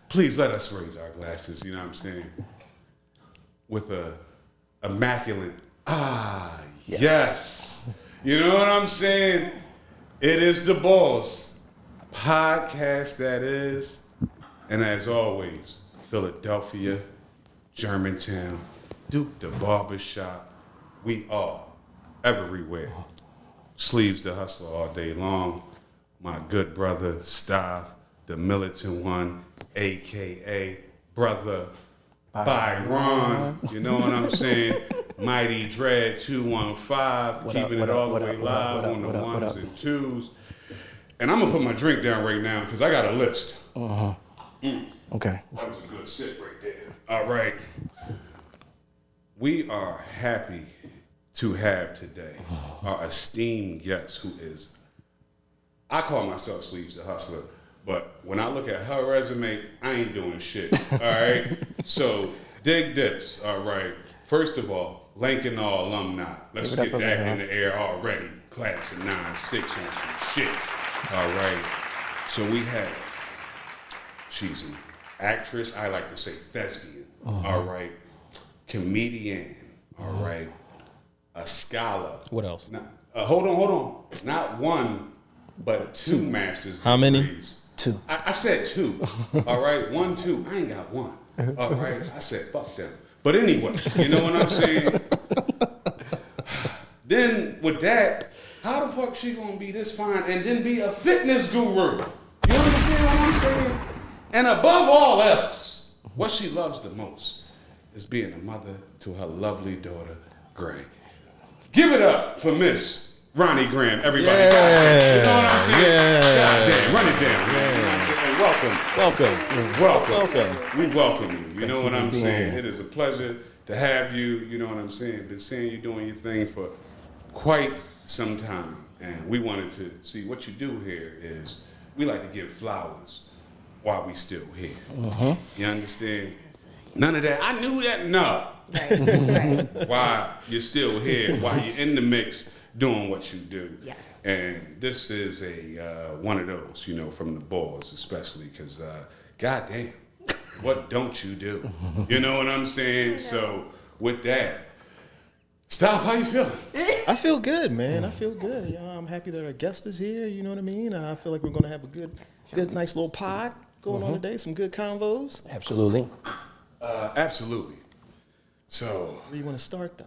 Please let us raise our glasses, you know what I'm saying? With a immaculate, yes. You know what I'm saying? It is the Bols podcast that is. And as always, Philadelphia, Germantown, Duke the Barbershop, we are everywhere. Sleeves the hustler all day long. My good brother, Staff, the militant one, AKA Brother Byron. You know what I'm saying? Mighty Dread 215, keeping it all the way live on the ones and twos. And I'm going to put my drink down right now because I got a list. Okay. That was a good sip right there. All right. We are happy to have today our esteemed guest who is, I call myself Sleeves the Hustler, but when I look at her resume, I ain't doing shit. All right? So dig this. All right. First of all, Lincoln All alumni. Let's get that in the air already. Class of 9-6 on some shit. All right. So we have, she's an actress, I like to say thespian. All right. Comedian. All right. A scholar. What else? Now, hold on. Not one, but two master's How many? degrees. Two. I said two. All right. 1, 2. I ain't got one. All right. I said fuck them. But anyway, you know what I'm saying? Then with that, how the fuck she gonna be this fine and then be a fitness guru? You understand what I'm saying? And above all else, what she loves the most is being a mother to her lovely daughter, Gray. Give it up for Miss Roni Graham, everybody. Yeah. You know what I'm saying? Yeah. God damn, run it down. Yeah. And welcome. We welcome you. You know what I'm saying? It is a pleasure to have you. You know what I'm saying? Been seeing you doing your thing for quite some time. And we wanted to see what you do here is we like to give flowers while we still here. You understand? None of that. I knew that. No. Right. Why you're still here, while you're in the mix doing what you do. Yes. And this is a one of those, you know, from the Bols especially, because goddamn, what don't you do? You know what I'm saying? So with that, Stop, how you feeling? I feel good, man. I feel good. You know, I'm happy that our guest is here. You know what I mean? I feel like we're going to have a good, nice little pod going on today. Some good convos. Absolutely. Absolutely. So Where do you want to start, though?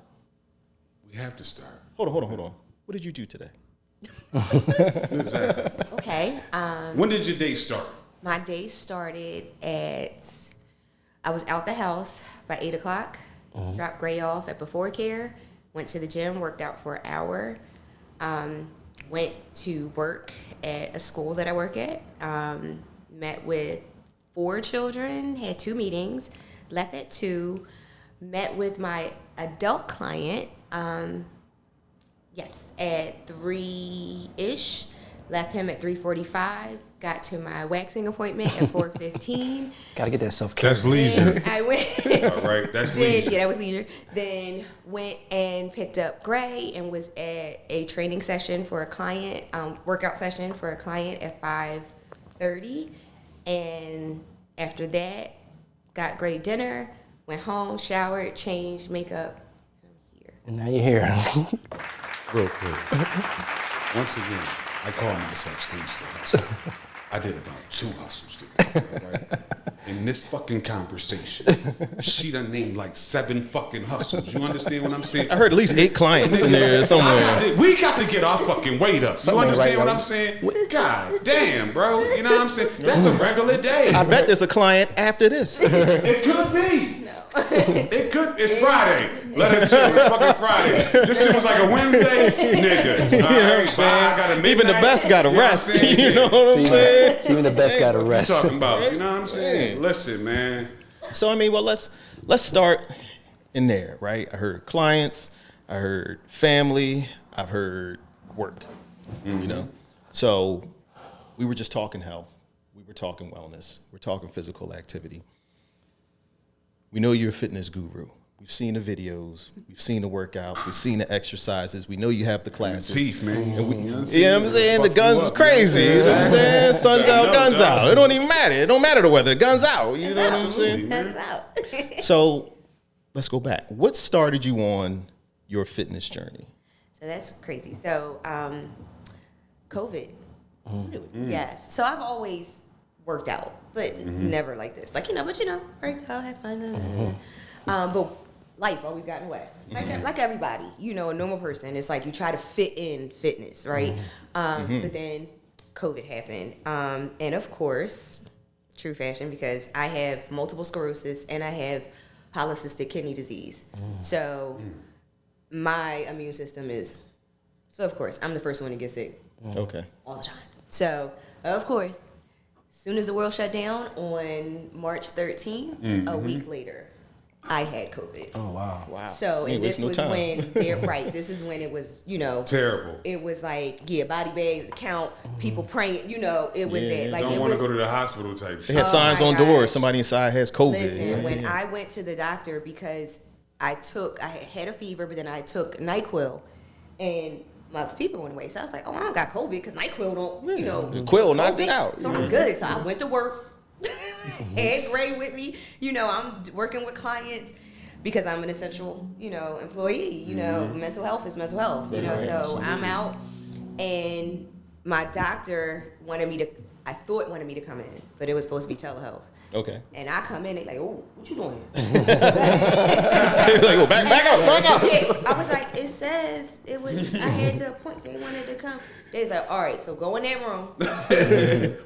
we have to start. Hold on. What did you do today? Exactly. Okay. When did your day start? My day started I was out the house by 8 o'clock, dropped Gray off at Before Care, went to the gym, worked out for an hour, went to work at a school that I work at, met with 4 children, had 2 meetings, left at 2, met with my adult client, at 3-ish, left him at 3:45, got to my waxing appointment at 4:15. Gotta get that self-care. That's leisure. I went. All right, that's leisure. Yeah, that was leisure. Then went and picked up Gray and was at a training session for a client, workout session for a client at 5:30. And after that, got Gray dinner, went home, showered, changed, makeup. I'm here. And now you're here. Real quick. Once again, I call myself Sleeves the Hustler. I did about 2 hustles today, right? In this fucking conversation, she done named like 7 fucking hustles. You understand what I'm saying? I heard at least 8 clients in there somewhere. We got to get our fucking weight up. You understand what I'm saying? God damn, bro. You know what I'm saying? That's a regular day. I bet there's a client after this. It could be. No. It could. It's Friday. Let it chill. It's fucking Friday. This shit was like a Wednesday, niggas. You know what I'm saying? Even the best got to rest. You know what I'm saying? Even the best got to What rest. you talking about? You know what I'm saying? Listen, man. So I mean, well, let's start in there, right? I heard clients, I heard family, I've heard work. You know, so we were just talking health, we were talking wellness, we're talking physical activity. We know you're a fitness guru. We've seen the videos. We've seen the workouts. We've seen the exercises. We know you have the classes. Teeth, man. You know what I'm saying? The guns is crazy. You know what I'm saying? Sun's out, guns out. It don't even matter. It don't matter the weather. Guns out. You know what I'm saying? Guns out. So let's go back. What started you on your fitness journey? So that's crazy. So, COVID. Really? Yes. So I've always worked out, but never like this. Like, but worked out, had fun. But life always got in the way. Like everybody, a normal person. It's like you try to fit in fitness, right? But then COVID happened. And of course, true fashion, because I have multiple sclerosis and I have polycystic kidney disease. So my immune system so of course, I'm the first one to get sick. Okay. All the time. So, of course, as soon as the world shut down on March 13th, a week later, I had COVID. Oh, wow. Wow. So, and this was when this is when it was, Terrible. It was like, body bags, the count, people praying, it was that. Like, Don't want to go to the hospital type They shit. had signs my on doors. gosh. Somebody inside has COVID. Listen, when I went to the doctor because I had a fever, but then I took NyQuil, and my fever went away. So I was like, I don't got COVID because NyQuil don't, The Quill knocked COVID, it out. So I'm good. So I went to work, had Gray with me. I'm working with clients because I'm an essential, employee. Mental health is mental health, so I'm out. And my doctor wanted me to come in, but it was supposed to be telehealth. Okay. And I come in, they like, oh, what you doing? They were like, oh, back up. Yeah, I was like, it says I had the appointment. They wanted to come. They was like, all right, so go in that room.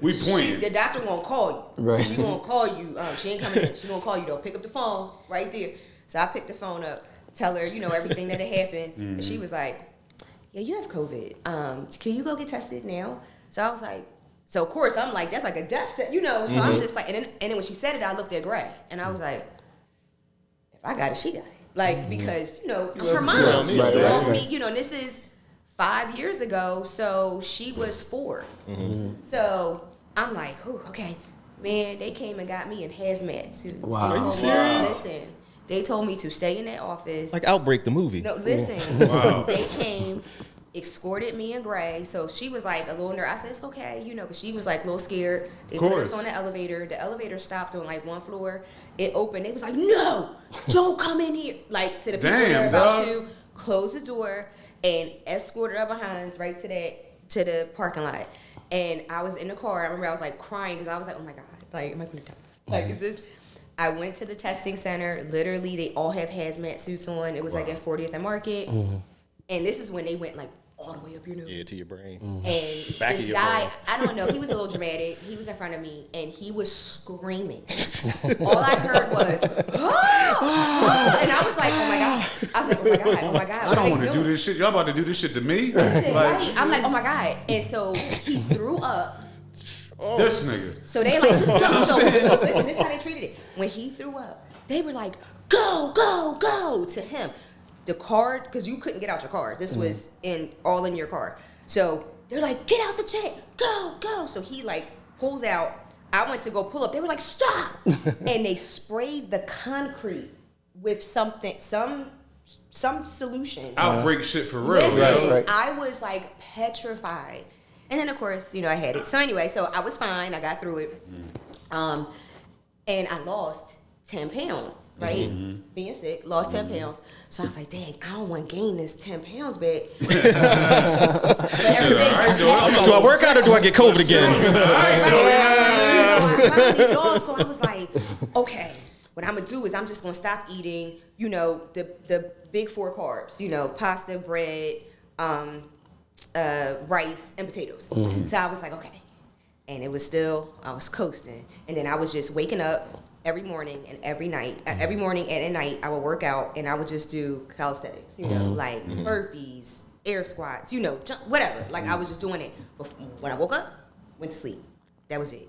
We pointing. The doctor gonna call you. Right. She gonna call you. She ain't coming in. She gonna call you though. Pick up the phone right there. So I picked the phone up, tell her, everything that had happened. And she was like, yeah, you have COVID. Can you go get tested now? So I was like, so of course I'm like, that's like a death set, So I'm just like, and then when she said it, I looked at Gray and I was like, if I got it, she got it. Like, because, her mom, she told me, and this is 5 years ago, so she was 4. So I'm like, oh, okay. Man, they came and got me in hazmat suits. Wow. They Are you told serious? Me, listen, they told me to stay in that office. Like Outbreak, the movie. No, listen. Wow. They came, escorted me and Gray. So she was like a little nervous. I said, it's okay, because she was like a little scared. They put us on the elevator. The elevator stopped on like one floor. It opened. They was like, no, don't come in here. Like to the people that are about to close the door and escorted our behinds right to the parking lot. And I was in the car. I remember I was like crying because I was like, oh my God, like, am I going to die? Like, is this? I went to the testing center. Literally, they all have hazmat suits on. It was like at 40th and Market. And this is when they went like all the way up your nose. Yeah, to your brain. And Back of this your guy, brain. I don't know, he was a little dramatic. He was in front of me and he was screaming. All I heard was, oh! And I was like, oh my God. I was like, oh my God, oh my God. I don't want to do this shit. Y'all about to do this shit to me? Listen, right? I'm like, oh my God. And so he threw up. This nigga. So they like, just go. So listen, this is how they treated it. When he threw up, they were like, go, go, go to him. The card, because you couldn't get out your car. This was all in your car. So they're like, get out the check, go, go. So he like pulls out. I went to go pull up. They were like, stop. And they sprayed the concrete with something, some solution. Outbreak shit for real. Listen, Right. I was like petrified. And then of course, I had it. So anyway, so I was fine. I got through it. And I lost 10 pounds, right? Being sick, lost 10 pounds. So I was like, dang, I don't want to gain this 10 pounds back. But everything, Do I work out or do I get COVID again? So I was like, okay, what I'm going to do is I'm just going to stop eating, the big 4 carbs, pasta, bread, rice, and potatoes. So I was like, okay. And it was still, I was coasting. And then I was just waking up every morning and every night. Every morning and at night, I would work out and I would just do calisthenics, like burpees, air squats, whatever. Like I was just doing it. When I woke up, went to sleep. That was it.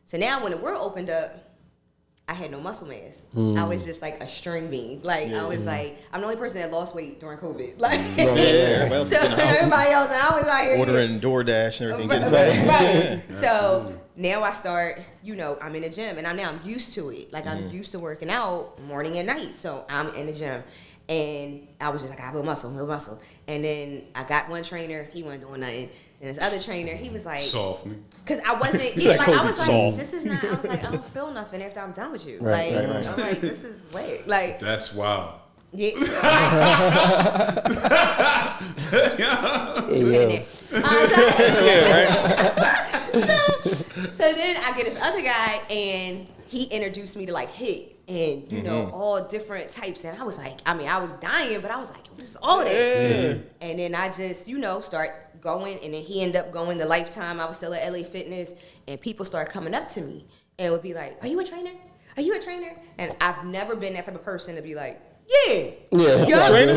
So now when the world opened up, I had no muscle mass. I was just like a string bean. Like I was like, I'm the only person that lost weight during COVID. Like so everybody else, and I was out here Ordering DoorDash and everything. Getting fat. right. So now I start, I'm in the gym and I'm used to it. Like I'm used to working out morning and night. So I'm in the gym. And I was just like, I build muscle. And then I got one trainer, he wasn't doing nothing. And this other trainer, he was like, soft me. Because I wasn't, I was like, this is not, I was like, I don't feel nothing after I'm done with you. Right. I'm like, this is weird. Like, That's wild. yeah. So then I get this other guy, and he introduced me to like HIIT and all different types, and I was like, I was dying, but I was like, what is all that? And then I just start going, and then he ended up going to Lifetime. I was still at LA Fitness, and people started coming up to me and would be like, are you a trainer? Are you a trainer? And I've never been that type of person to be like, Trainer?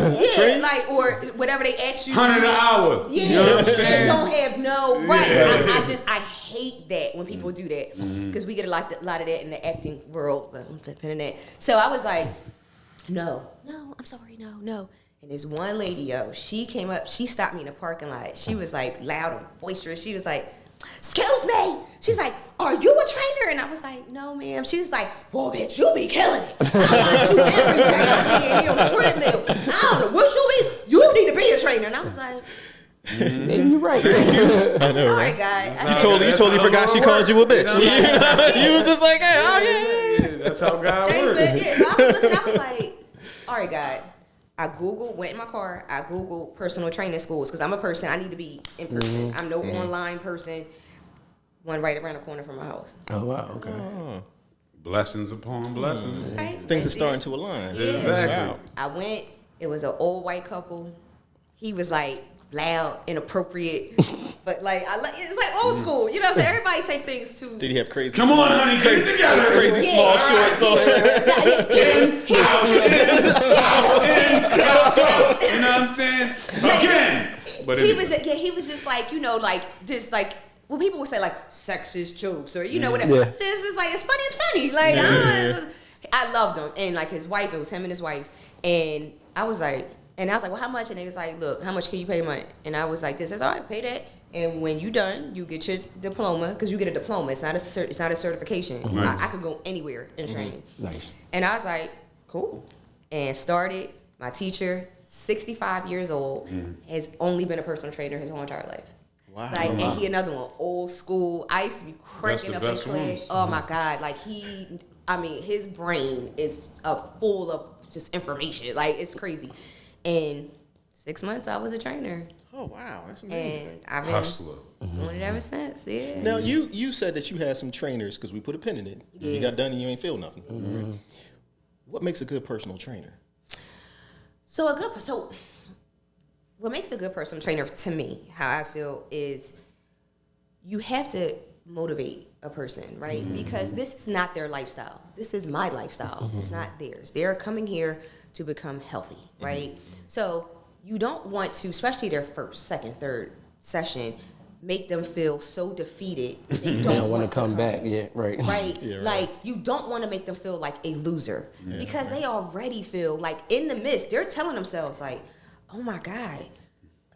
Like, or whatever they ask you. $100 an hour. Yeah, You know what I'm saying? don't have no right. Yeah. I hate that when people do that because we get a lot of that in the acting world. But I'm flipping in that. So I was like, no, I'm sorry, no. And this one lady, she came up, she stopped me in the parking lot. She was like loud and boisterous. She was like, excuse me. She's like, are you a trainer? And I was like, no, ma'am. She was like, well, bitch, you be killing it. I watch you every day. I'm in here on the treadmill. I don't know what you be. You need to be a trainer. And I was like, you're right. I said, all right, guys. You totally forgot she called you a bitch. You was just like, hey, Yeah, that's how God Thanks, works. man. Yeah, so I was looking, I was like, all right, God. I went in my car, I Googled personal training schools because I'm a person, I need to be in person. I'm no online person. One right around the corner from my house. Oh, wow. Okay. Blessings upon blessings. Right? things are starting to align. Yeah. Exactly. Wow. I went, it was an old white couple. He was like loud, inappropriate, but like, it's like old school. You know what I'm saying? Everybody take things too. Did he have crazy? Come on, honey, get it together. Crazy small shorts on. You know what I'm saying? Again. But he was just like, well, people would say like sexist jokes or whatever. Yeah. This is like, it's funny. Like I loved him, and like his wife, it was him and his wife, and I was like, well, how much? And they was like, look, how much can you pay a month? And I was like, this is all right, pay that. And when you done, you get your diploma because you get a diploma. It's not a certification. Nice. I could go anywhere and train. Nice. And I was like, cool. And started. My teacher, 65 years old, has only been a personal trainer his whole entire life. Wow. Like, and he another one, old school. I used to be cracking up in class. ones. Oh my God. Like his brain is full of just information. Like, it's crazy. And 6 months, I was a trainer. Oh wow, that's amazing. And I've been Hustler. doing it ever since. Yeah. Now you said that you had some trainers because we put a pin in it. Yeah. You got done and you ain't feel nothing. Right? What makes a good personal trainer? So what makes a good personal trainer to me, how I feel, is you have to motivate a person, right? Because this is not their lifestyle. This is my lifestyle. It's not theirs. They're coming here to become healthy, right? So you don't want to, especially their first, second, third session, make them feel so defeated they don't want to come back. Yeah, right. Right? Yeah, right. Like, you don't want to make them feel like a loser because they already feel like in the midst, they're telling themselves like, oh my God,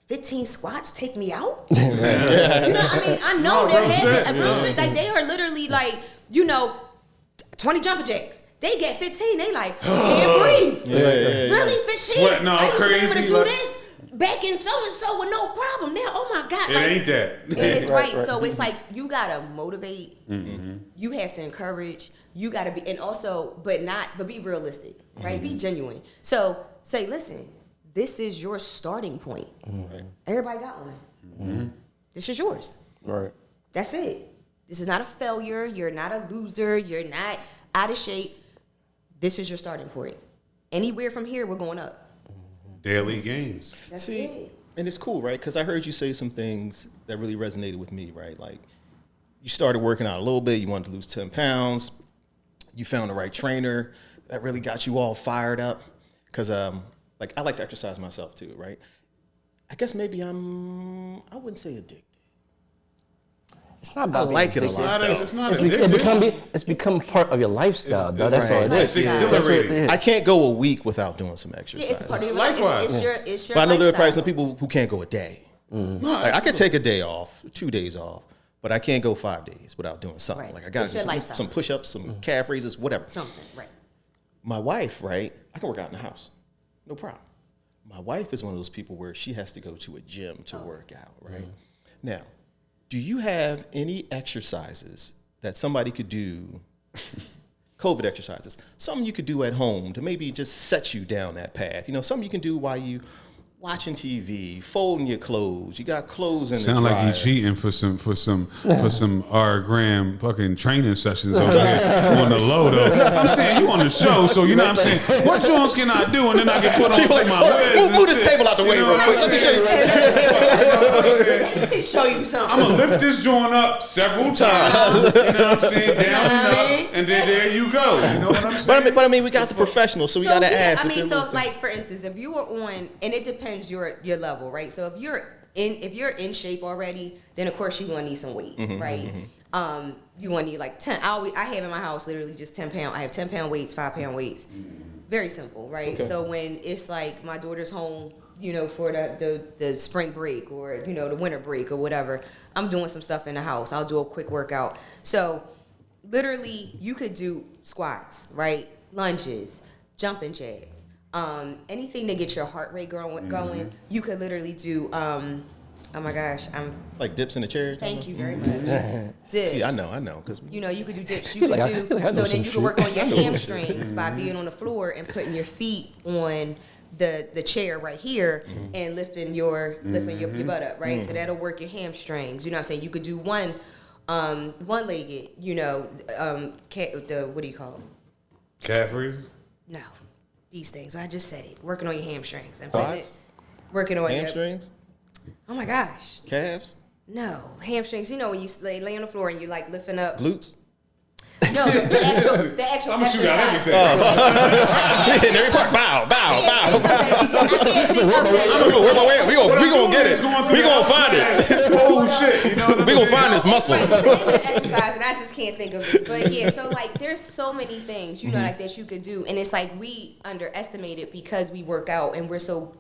15 squats take me out? You know, I know they're having, like they are literally like, 20 jumping jacks. They get 15, they like, can't breathe. Really, 15? Sweating all I used to be able crazy, to do like- this back in so-and-so with no problem. Now, oh my God. It like, ain't that. and it's right. So it's like you gotta motivate. You have to encourage. You gotta be, and also, but be realistic, right? Be genuine. So say, listen, this is your starting point. Everybody got one. This is yours. Right. That's it. This is not a failure. You're not a loser. You're not out of shape. This is your starting point. Anywhere from here, we're going up. Daily gains. That's See, it. and it's cool, right? Because I heard you say some things that really resonated with me, right? Like, you started working out a little bit. You wanted to lose 10 pounds. You found the right trainer that really got you all fired up. Because, I like to exercise myself too, right? I guess maybe I wouldn't say addicted. It's not about I like being it a addicted. lot. It's not It's become part of your lifestyle, though. That's all it It's is. exhilarating. That's what it is. I can't go a week without doing some Yeah, exercise. it's a part of your Likewise. It's your But I know there are probably lifestyle. some people who can't go a day. No, Like, I could take a day off, 2 days off, but I can't go 5 days without doing something. Right. Like I got It's your to do lifestyle. some push-ups, some calf raises, whatever. Something, right. My wife, right? I can work out in the house, no problem. My wife is one of those people where she has to go to a gym to work out, right? Now, do you have any exercises that somebody could do, COVID exercises, something you could do at home to maybe just set you down that path? You know, something you can do while you watching TV, folding your clothes. You got clothes in the Sound like dryer. he cheating for some R. Graham fucking training sessions over there on the low though. I'm saying you on the show, so you know what I'm saying. What joints can I do, and then I can put on Like, my whiz. move this table out the way real quick. Let me show you. Let me show you something. I'm gonna lift this joint up several times. You know what I'm saying? Down and up, and then there you go. You know what I'm saying? But I mean, we got the professionals, so we gotta ask. I if mean, they're so listening. like for instance, if you were on, and it depends your level, right? So if you're in shape already, then of course you're gonna need some weight, right? You gonna need like 10. I have in my house literally just 10 pound. I have 10-pound weights, 5-pound weights. Very simple, right? Okay. So when it's like my daughter's home, you know, for the spring break or you know the winter break or whatever, I'm doing some stuff in the house. I'll do a quick workout. So literally, you could do squats, right? Lunges, jumping jacks. Anything to get your heart rate going. You could literally do. Oh my gosh, like dips in the chair. Thank you very much. Dips. See, I know, because You know, you could do dips. You could I feel like I know so some then you could work shit. on your hamstrings by being on the floor and putting your feet on the chair right here and lifting your butt up, right? So that'll work your hamstrings. You know what I'm saying? You could do one-legged. You know, what do you call them? Calf raises? No, these things. I just said it. Working on your hamstrings and Quads? working on your. hamstrings, Oh my gosh. calves, No, hamstrings. You know when you lay on the floor and you're like lifting up. glutes. No, the actual I'm gonna shoot out exercise. everything. In every part, bow. I can't think of it. Where my way? We gonna get it. We gonna find it. Oh shit! You know what I'm We gonna saying? find this muscle. Right, it's the name of the exercise, and I just can't think of it. But yeah, so like, there's so many things you know like that you could do, and it's like we underestimate it because we work out and we're so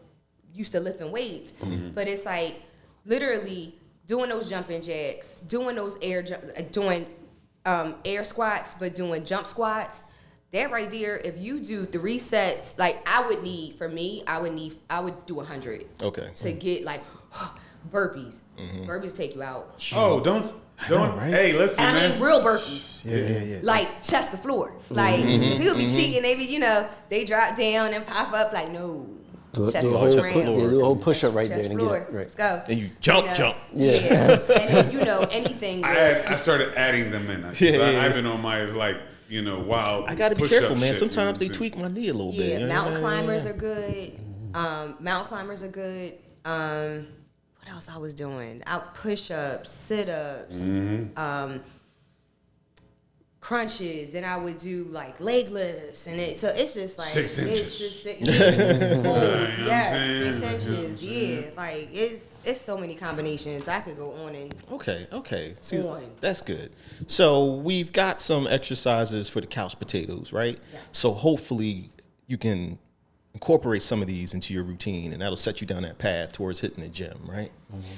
used to lifting weights. But it's like literally doing those jumping jacks, doing those doing air squats, but doing jump squats. That right there, if you do 3 sets, like I would do 100. Okay. To get like burpees. Burpees take you out. Oh, don't. right? Hey, listen, And I man. mean real burpees. Yeah. Like chest to floor. Like people be cheating, they be, you know, they drop down and pop up like no. Do Chest a to whole, ground. do a whole push-up right there Chest and floor. get it right. Let's go. And you jump. Yeah. And then, you know, anything. I started adding them in. Yeah. I've been on my wild. I gotta be push-up careful, man. shit, Sometimes you they know what I'm tweak my knee a little bit. Yeah, you know? mountain climbers are good. Mountain climbers are good. What else I was doing? Push-ups, sit-ups, crunches, and I would do like leg lifts, and it's just like 6 inches. It's just, You know what I'm yeah, saying? 6 You know what I'm inches. saying? Yeah, like it's so many combinations. I could go on and Okay. See, On. that's good. So we've got some exercises for the couch potatoes, right? Yes. So hopefully you can incorporate some of these into your routine, and that'll set you down that path towards hitting the gym, right?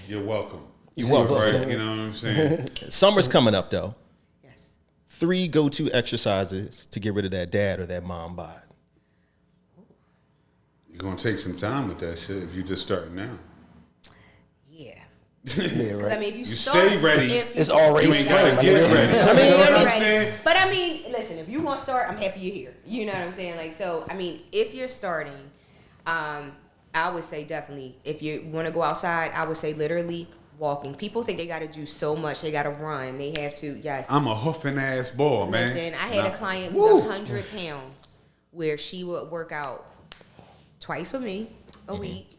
You're welcome. You're welcome. Right? You know what I'm saying? Summer's coming up, though. yes. 3 go-to exercises to get rid of that dad or that mom bod. You're gonna take some time with that shit if you just starting now. Yeah. Yeah, Because right. I mean, if you You start, stay ready. if It's already You ain't gotta started. get ready. I mean, you know what I'm Right. saying? But I mean, listen, if you want to start, I'm happy you're here. You know what I'm saying? Like, so, I mean, if you're starting, I would say definitely, if you want to go outside, I would say literally walking. People think they got to do so much. They got to run. They have to, yes. I'm a huffing ass ball, man. Listen, I had Nah. a client Woo. who's 100 pounds where she would work out twice with me a week,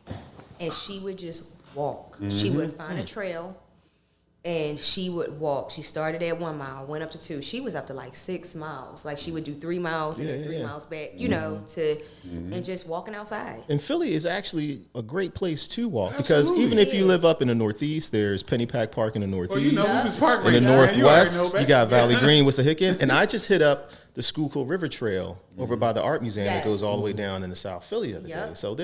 and she would just walk. She would find a trail, and she would walk. She started at 1 mile, went up to 2. She was up to like 6 miles. Like she would do 3 miles and then 3 miles back, you know, and just walking outside. And Philly is actually a great place to walk because Absolutely. even if you live up in the Northeast, there's Pennypack Park in the Northeast. Well, you know, we was parked In the right now. You already know Northwest, that. you got Valley Green, Wissahickon, and I just hit up the Schuylkill River Trail over by the Art Museum that Yes. goes all the way down into South Philly the other Yep. day. So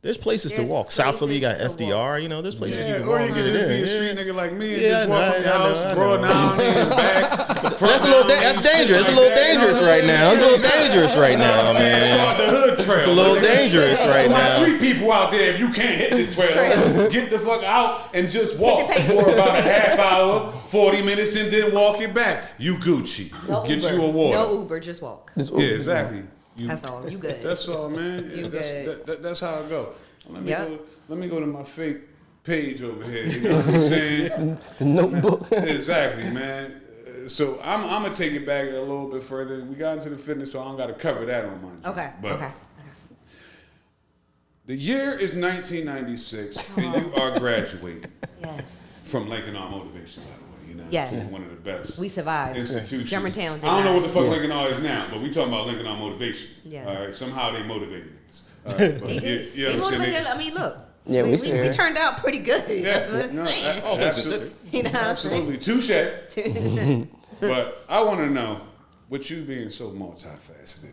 There's places to There's walk. South Philly got places to FDR. You know, there's places you Yeah, can or walk you and could get just it be in. a street Yeah. nigga like me and Yeah, just walk from your house, broad down and back. That's a little. That's dangerous. It's a little dangerous right now. It's a little dangerous right now, It's man. called the hood trail. It's a little dangerous right My now. street people out there, if you can't hit the trail, get the fuck out and just walk for about a half hour, 40 minutes, and then walk it back. You Gucci. No Get Uber. you a water. No Uber, just walk. Yeah, exactly. That's all. You good. That's all, man. You good. That's how it go. Let me go to my fake page over here. You know what I'm saying? The notebook. Exactly, man. So I'm gonna take it back a little bit further. We got into the fitness, so I don't got to cover that on my job. Okay. But Okay. the year is 1996, and you are graduating Yes. from Lincoln R Motivation, by the way. You know, Yes. it's one of the best. We survived. Institutions. Germantown did I don't know not. what the fuck Lincoln R is now, but we talking about Lincoln R Motivation. Yes. All right. Somehow they motivated niggas. All right, but They did. yeah, They I'm saying motivated. I mean, look. Yeah, we we see. turned out pretty good. Yeah, I'm no, saying. absolutely. You know what I'm saying? Absolutely, touche. But I want to know, with you being so multifaceted,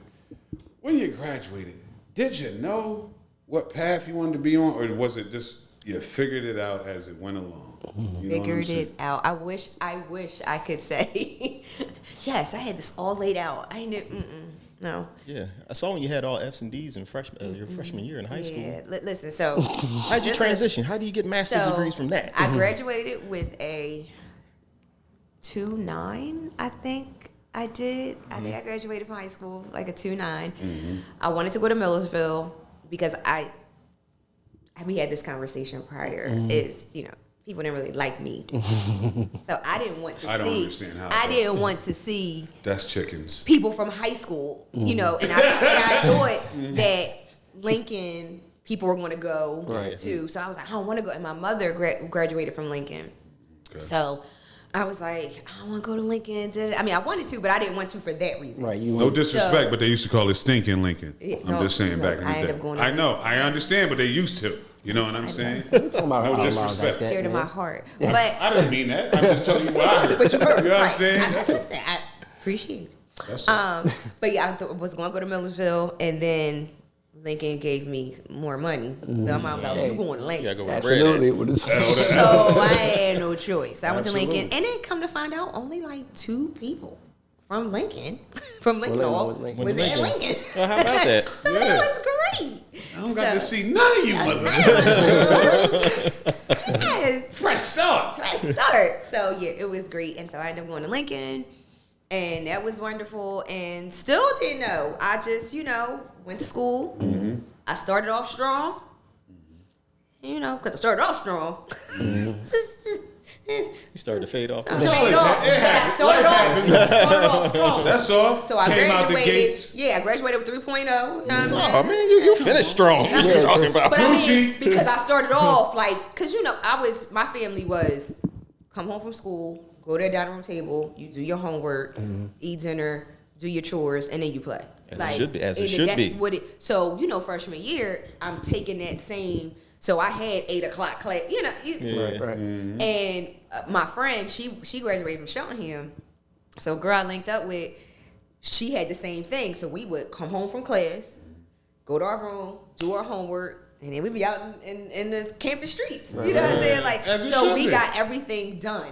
when you graduated, did you know what path you wanted to be on, or was it just you figured it out as it went along? You know what I'm Figured saying? it out. I wish I could say, yes, I had this all laid out. I knew. No. Yeah, I saw when you had all F's and D's in your freshman year in high school. Yeah. Listen. So. How'd you transition? How do you get master's degrees from that? I graduated with a 2.9, I think I did. I think I graduated from high school like a 2.9. I wanted to go to Millersville because we had this conversation prior. Is people didn't really like me, so I didn't want to see. I don't understand how. I didn't want to see That's chickens. people from high school, and I thought that Lincoln people were going to go to. So I was like, I don't want to go. And my mother graduated from Lincoln, so I was like, I don't want to go to Lincoln. I mean, I wanted to, but I didn't want to for that reason. Right. No disrespect, but they used to call it stinking Lincoln. Yeah, I'm just saying back in the I ended up day. going I to know, I understand, but they used to. You know what I'm saying? Talking about No her disrespect. like Dear to that, my man. heart, but I didn't mean that. I'm just telling you what I heard. but you heard, You know what I'm right. saying? I appreciate it. That's all. But yeah, I was going to go to Millersville, and then Lincoln gave me more money. So my mom was like, "You going to Lincoln?" Yeah, go with bread. Absolutely. What is So I had no choice. I went to Absolutely. Lincoln, and then come to find out, only like 2 people from Lincoln, Lincoln all was Lincoln. was at Lincoln. Well, how about that? So Yeah. that was great. I don't got to see none of you motherfuckers. Fresh start. Fresh start. So yeah, it was great. And so I ended up going to Lincoln, and that was wonderful. And still didn't know. I just, went to school. I started off strong. Because I started off strong. You started to fade off. I No, started it happens. started Life off strong. That's all. So I Came out the graduated. gates. Yeah, I graduated with 3.0. You know what I'm saying? Oh man, you finished strong. What you talking about? But I mean, Gucci. because I started off because my family was come home from school, go to the dining room table, you do your homework, eat dinner, do your chores, and then you play. As it should be, as it should that's be. what it. So freshman year, I'm taking that same. So I had 8 o'clock class. Right. Right. And my friend, she graduated from Cheltenham. So girl I linked up with, she had the same thing. So we would come home from class, go to our room, do our homework, and then we'd be out in the campus streets. You know what I'm saying? As it So should we be. got everything done.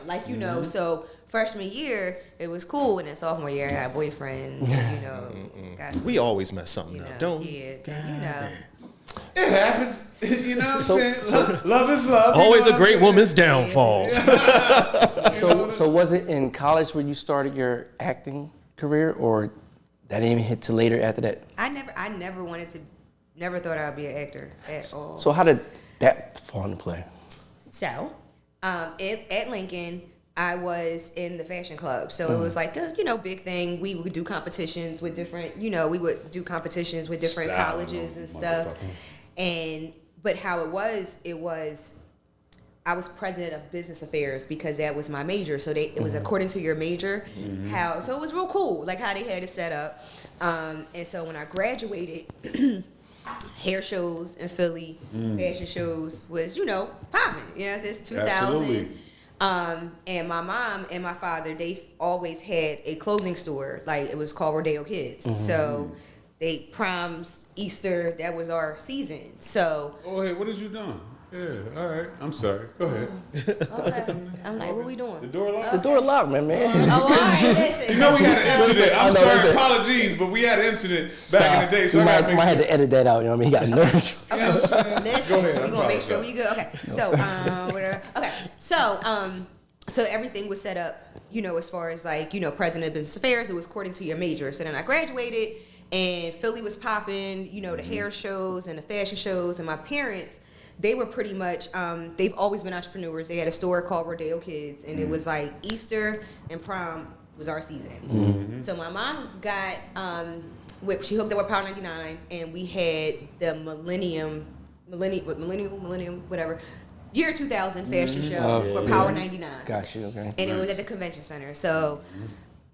So freshman year, it was cool. And then sophomore year, I had a boyfriend. Got some, We always mess something up, don't we? Yeah, It happens. You know what I'm saying? Love is love. you Always know a what great I'm saying? woman's downfall. So was it in college where you started your acting career, or that didn't even hit till later after that? I never thought I'd be an actor at all. So how did that fall into play? So, at Lincoln, I was in the fashion club. So it was like a, big thing. We would do competitions with different, Style, colleges and stuff. But how it was, I was president of business affairs because that was my major. So it was according to your major. So it was real cool, like how they had it set up. And so when I graduated, hair shows in Philly, fashion shows was, popping. It's 2000. Absolutely. And my mom and my father, they always had a clothing store. Like, it was called Rodeo Kids. So they proms, Easter, that was our season. So Oh, hey, what is you doing? Yeah, all right. I'm sorry. Go ahead. okay. I'm like, what we doing? The door locked? The door locked, man. Oh, all right, listen. You know we had an incident. I'm I know, sorry, listen. apologies, but we had an incident back in the day. So you I might, gotta make might have sure. to edit that out. You know what I mean? He got nerves. You know what I'm saying? Listen, Go ahead. I we gonna make sure apologize. we good. Okay, so whatever. Okay, so everything was set up, as far as like, president of business affairs. It was according to your major. So then I graduated, and Philly was popping. The hair shows and the fashion shows, and my parents. They were pretty much, they've always been entrepreneurs. They had a store called Rodeo Kids, and it was like Easter and prom was our season. So my mom got, she hooked up with Power 99, and we had the millennium, whatever, year 2000 fashion show for Power 99. Got you. Okay. And it was at the convention center. So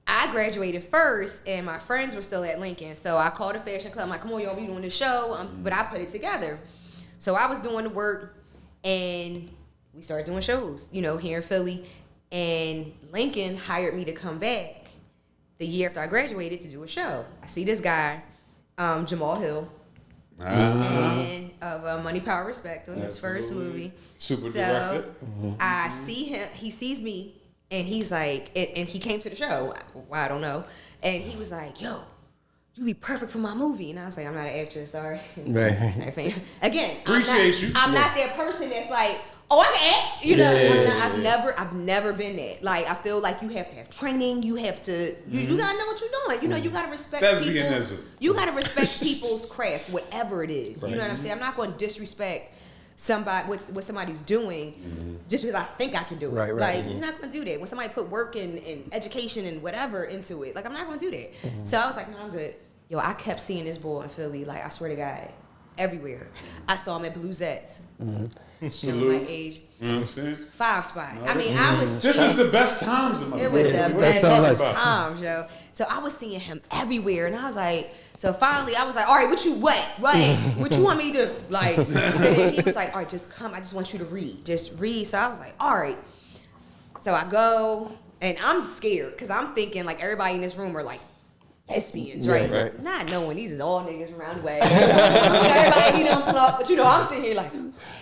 I graduated first, and my friends were still at Lincoln. So I called a fashion club. I'm like, come on, y'all, we doing the show. But I put it together. So I was doing the work, and we started doing shows, here in Philly. And Lincoln hired me to come back the year after I graduated to do a show. I see this guy, Jamal Hill, and of Money, Power, Respect. It was his first movie. Super director. I see him. He sees me, and he's like, and he came to the show. I don't know. And he was like, yo, you be perfect for my movie. And I was like, I'm not an actress, sorry. Right. Again, Appreciate you. I'm not that person that's like, oh, I can act. I've never been that. Like, I feel like you have to have training. You have to, you gotta know what you're doing. You gotta respect Thespianism. You gotta respect people's craft, whatever it is. You know what I'm saying? I'm not going to disrespect somebody what somebody's doing just because I think I can do it. Right. Like, you're not going to do that. When somebody put work and education and whatever into it, like, I'm not going to do that. So I was like, no, I'm good. Yo, I kept seeing this boy in Philly, like, I swear to God, everywhere. I saw him at Bluesette's. Salute. My age. You know what I'm saying? 5 Spot. I mean, I was. This is the best times in my It was the What are you best talking about? times, yo. So I was seeing him everywhere, and I was like, so finally I was like, all right, what you want me to like? So then he was like, all right, just come. I just want you to read. Just read. So I was like, all right. So I go, and I'm scared because I'm thinking like everybody in this room are like lesbians, right? Not knowing these is all niggas around the way. Everybody, but I'm sitting here like,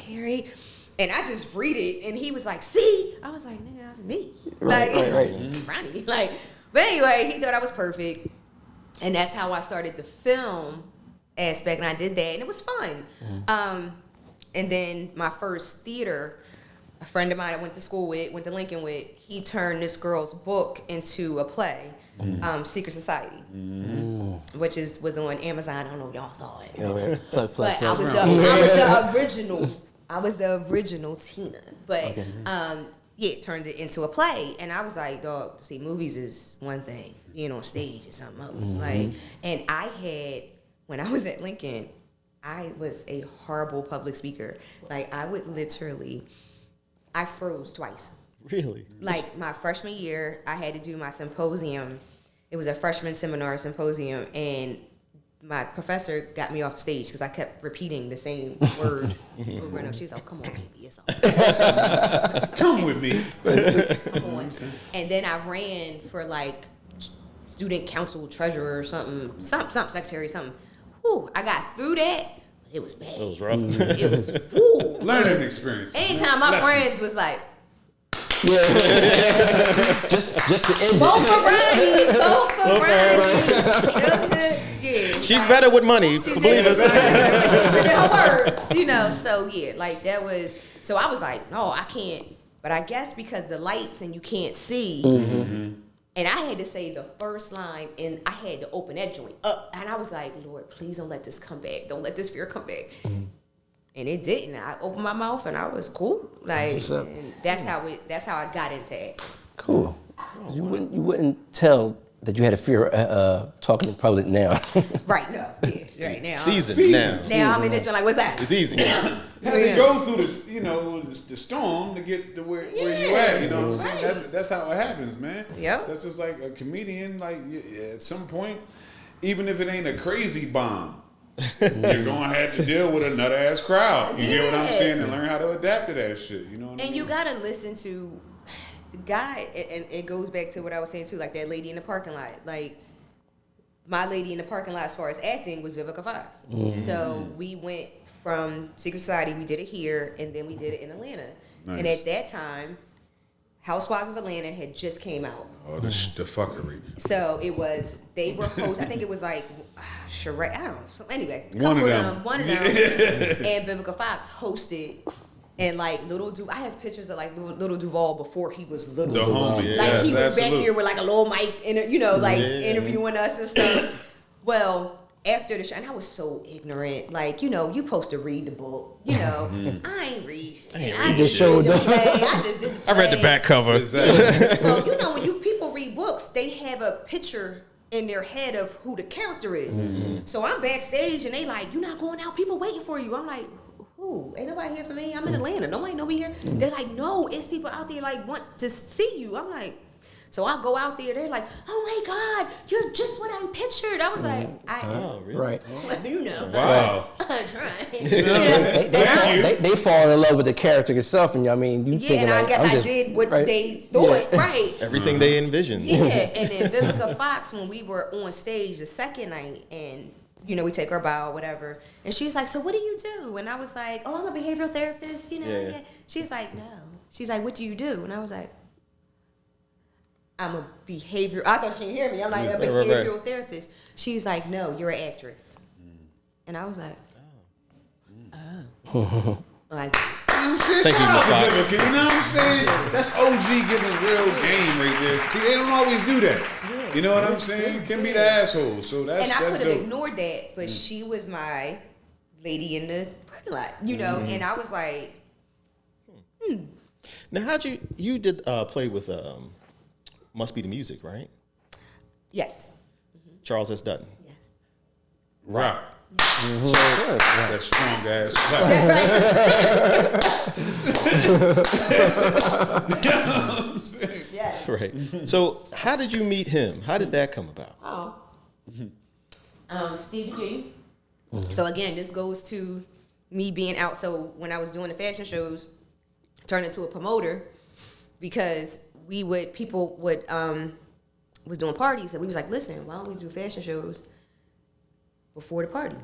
Harry. And I just read it, and he was like, see? I was like, nigga, me. Ronnie. Like, but anyway, he thought I was perfect. And that's how I started the film aspect, and I did that, and it was fun. And then my first theater, a friend of mine I went to Lincoln with, he turned this girl's book into a play, Secret Society, which was on Amazon. I don't know if y'all saw it. But I was the original. I was the original Tina, but it turned it into a play, and I was like, dog, see, movies is one thing, being on stage is something else. Like, and when I was at Lincoln, I was a horrible public speaker. Like, I froze twice. Really? Like, my freshman year, I had to do my symposium. It was a freshman seminar symposium, and my professor got me off the stage because I kept repeating the same word over and over. She was like, come on, baby, it's all Come with me. come on. And then I ran for like student council treasurer or something, secretary, something. Whew, I got through that. It was bad. It was rough. It was woo. Learning experience. Anytime my friends was like, just to end both for it. Ronnie. Yeah, She's better with money. Believe us. her words, So yeah, like that was. So I was like, no, I can't. But I guess because the lights and you can't see, and I had to say the first line, and I had to open that joint up, and I was like, Lord, please don't let this come back. Don't let this fear come back. And it didn't. I opened my mouth and I was cool. Like, and that's how I got into it. Cool. You wouldn't tell that you had a fear talking in public now. Right, no. Yeah, right now. Seasoned now. Now I'm in it, like, what's that? It's easy. Had to go through this, the storm to get to where you at. You know what I'm saying? That's how it happens, man. Yep. That's just like a comedian. Like at some point, even if it ain't a crazy bomb, you're gonna have to deal with a nut ass crowd. You get what I'm saying? And learn how to adapt to that shit. You know what I mean? And you gotta listen to the guy, and it goes back to what I was saying too, like that lady in the parking lot. Like, my lady in the parking lot as far as acting was Vivica Fox. So we went from Secret Society, we did it here, and then we did it in Atlanta. Nice. And at that time, Housewives of Atlanta had just came out. Oh, the fuckery. So it was, they were host. I think it was like Sheree. I don't know. So anyway, One of them. and Vivica Fox hosted. And like I have pictures of like little Duval before he was little. The homie, Like yes, he was absolutely. back there with like a little mic, interviewing us and stuff. Well, after the show, and I was so ignorant. Like, you supposed to read the book. I ain't read. I just showed up. I just did the play. I read the back cover. Exactly. So when people read books, they have a picture in their head of who the character is. So I'm backstage and they like, "You're not going out. People waiting for you." I'm like, "Who? Ain't nobody here for me. I'm in Atlanta. Nobody know me here." They're like, "No, it's people out there like want to see you." I'm like, so I go out there. They're like, "Oh my God, you're just what I pictured." I was like, Oh, really? Right. Wow. I'm trying. They fall in love with the character itself, and you Yeah, thinking and I like, guess I'm I just, did what right. they thought, right? Everything they envisioned. Yeah, and then Vivica Fox, when we were on stage the second night, and we take our bow, whatever, and she's like, "So what do you do?" And I was like, "Oh, I'm a behavioral therapist." Yeah. She's like, "No." She's like, "What do you do?" And I was like, "I'm a behavior." I thought she didn't hear me. I'm like, "A behavioral therapist." She's like, "No, you're an actress." And I was like, "Oh." Like, Thank you, Ms. Fox. You know what I'm saying? That's OG giving real game right there. See, they don't always do that. Yeah. You know what I'm saying? Can be the asshole. So that's and I could have dope. ignored that, but she was my lady in the parking lot, and I was like, Now, how'd you did play with Must Be the Music, right? yes. Charles S. Dutton. Yes. Rock. So That strong ass clap. You know what I'm saying? Yeah. right. So how did you meet him? How did that come about? Stevie G. So again, this goes to me being out. So when I was doing the fashion shows, turned into a promoter because people would was doing parties, and we was like, "Listen, why don't we do fashion shows before the party?"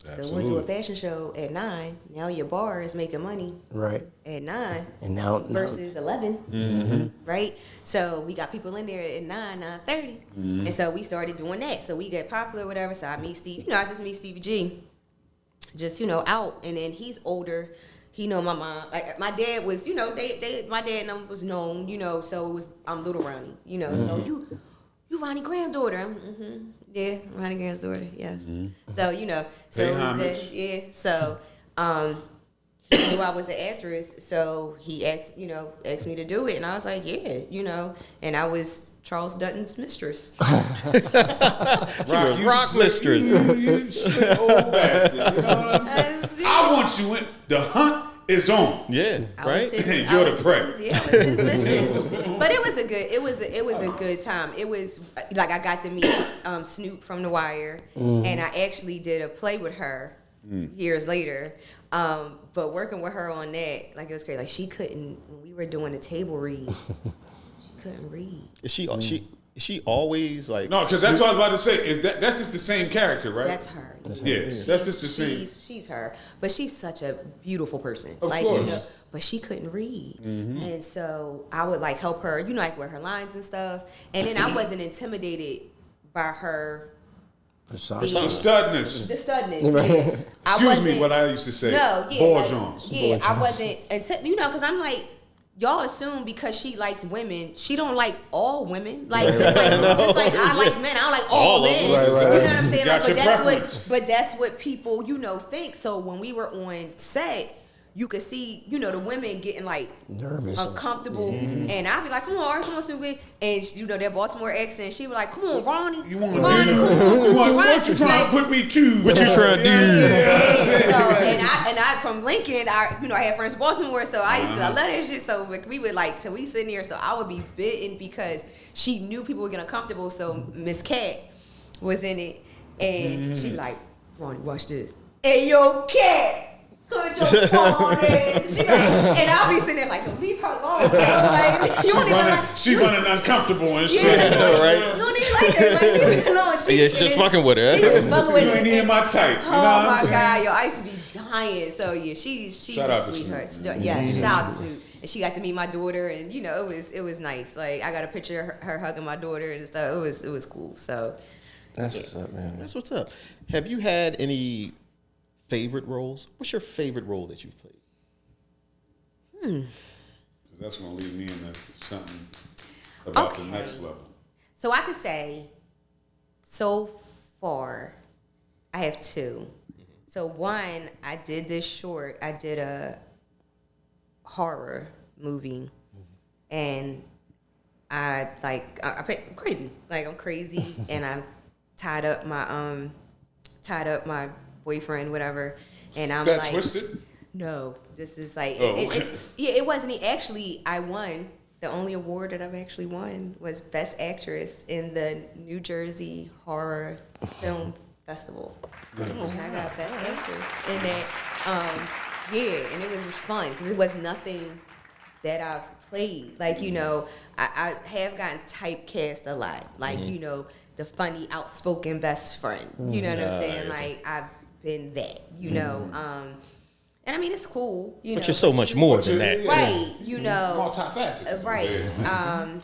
So we'll do a fashion show at 9. Now your bar is making money Right. at 9 And now versus 11, right? So we got people in there at 9:30, and so we started doing that. So we get popular, whatever. So I meet Steve. I just meet Stevie G, just out, and then he's older. He know my mom. Like my dad was, my dad and them was known, So it was Little Ronnie, So you Roni Graham daughter. Yeah, Roni Graham's daughter. Yes. So so Pay it was homage. yeah. So he knew I was an actress, so he asked me to do it, and I was like, yeah, and I was Charles Dutton's mistress. Rock mistress. You slick old bastard. You know what I'm saying? I want you in. The hunt is on. Yeah, right. You're the prey. Yeah, I was his mistress. But it was a good time. It was like I got to meet Snoop from The Wire, and I actually did a play with her years later. But working with her on that, like it was crazy. Like she couldn't when we were doing the table read. She couldn't read. Is she always like? No, because that's what I was about to say. That's just the same character, right? That's her. Yeah, that's just the same. She's her, but she's such a beautiful person. Of course. But she couldn't read, and so I would like help her, like with her lines and stuff. And then I wasn't intimidated by her. The studness. The studness. Right. Yeah. Excuse me, what I used to say. No, yeah, Ball like, Jones. yeah, I wasn't until because I'm like. Y'all assume because she likes women, she don't like all women. Like just like I like men, I don't like all men. Right. You know what I'm saying? Got Like, your but that's what people think. So when we were on set, you could see the women getting like Nervous. uncomfortable, and I'd be like, "Come on, stupid," and their Baltimore accent. She was like, "Come on, Ronnie, You want to Ronnie, do? What you trying to put me to? What you trying to do? Yeah, so and I from Lincoln, I had friends in Baltimore, so I used to I love that shit. So we would so we sitting there, so I would be bitten because she knew people were getting uncomfortable. So Miss Cat was in it, and she like, Ronnie, watch this. Hey yo, Cat, put your phone in. She like, and I'll be sitting there like, don't leave her alone. Like, you don't even like. She running uncomfortable and shit. I know, right? You don't even like her. Like, leave her alone. Yeah, she's just fucking with her. She just fucking with You her. ain't even my type. You know what Oh I'm my saying? God, yo, I used to be dying. So yeah, she's Shout a out to sweetheart. Snoop. Yes, shout out to Snoop. And she got to meet my daughter, and you know, it was nice. Like I got a picture of her hugging my daughter and stuff. It was cool. So That's what's up, man. That's what's up. Have you had any favorite roles? What's your favorite role that you've played? 'Cause that's gonna lead me into something about the next level. So I could say, so far, I have two. So one, I did this short. I did a horror movie, and I'm crazy. Like I'm crazy, and I tied up my boyfriend, whatever, and I'm Is that like, Twisted? no, this is like Oh. it wasn't actually. I won. The only award that I've actually won was Best Actress in the New Jersey Horror Film Festival. And I got Best Actress in that. Yeah, and it was just fun because it was nothing that I've played. Like, you know, I have gotten typecast a lot. Like, you know, the funny, outspoken best friend. You know what I'm saying? Like, I've been that, you know. And I mean, it's cool, you know. But you're so much more than that. Right, you know. Multifaceted. Right.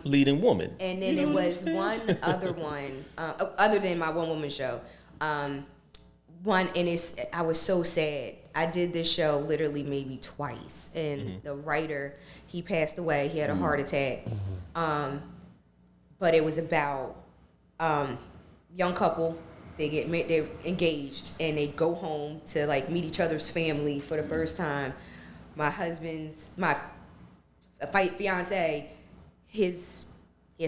Leading woman. And then there was one other one, other than my one woman show. One, and I was so sad. I did this show literally maybe twice, and the writer, he passed away. He had a heart attack. But it was about young couple. They're engaged, and they go home to like meet each other's family for the first time. My fiance, he has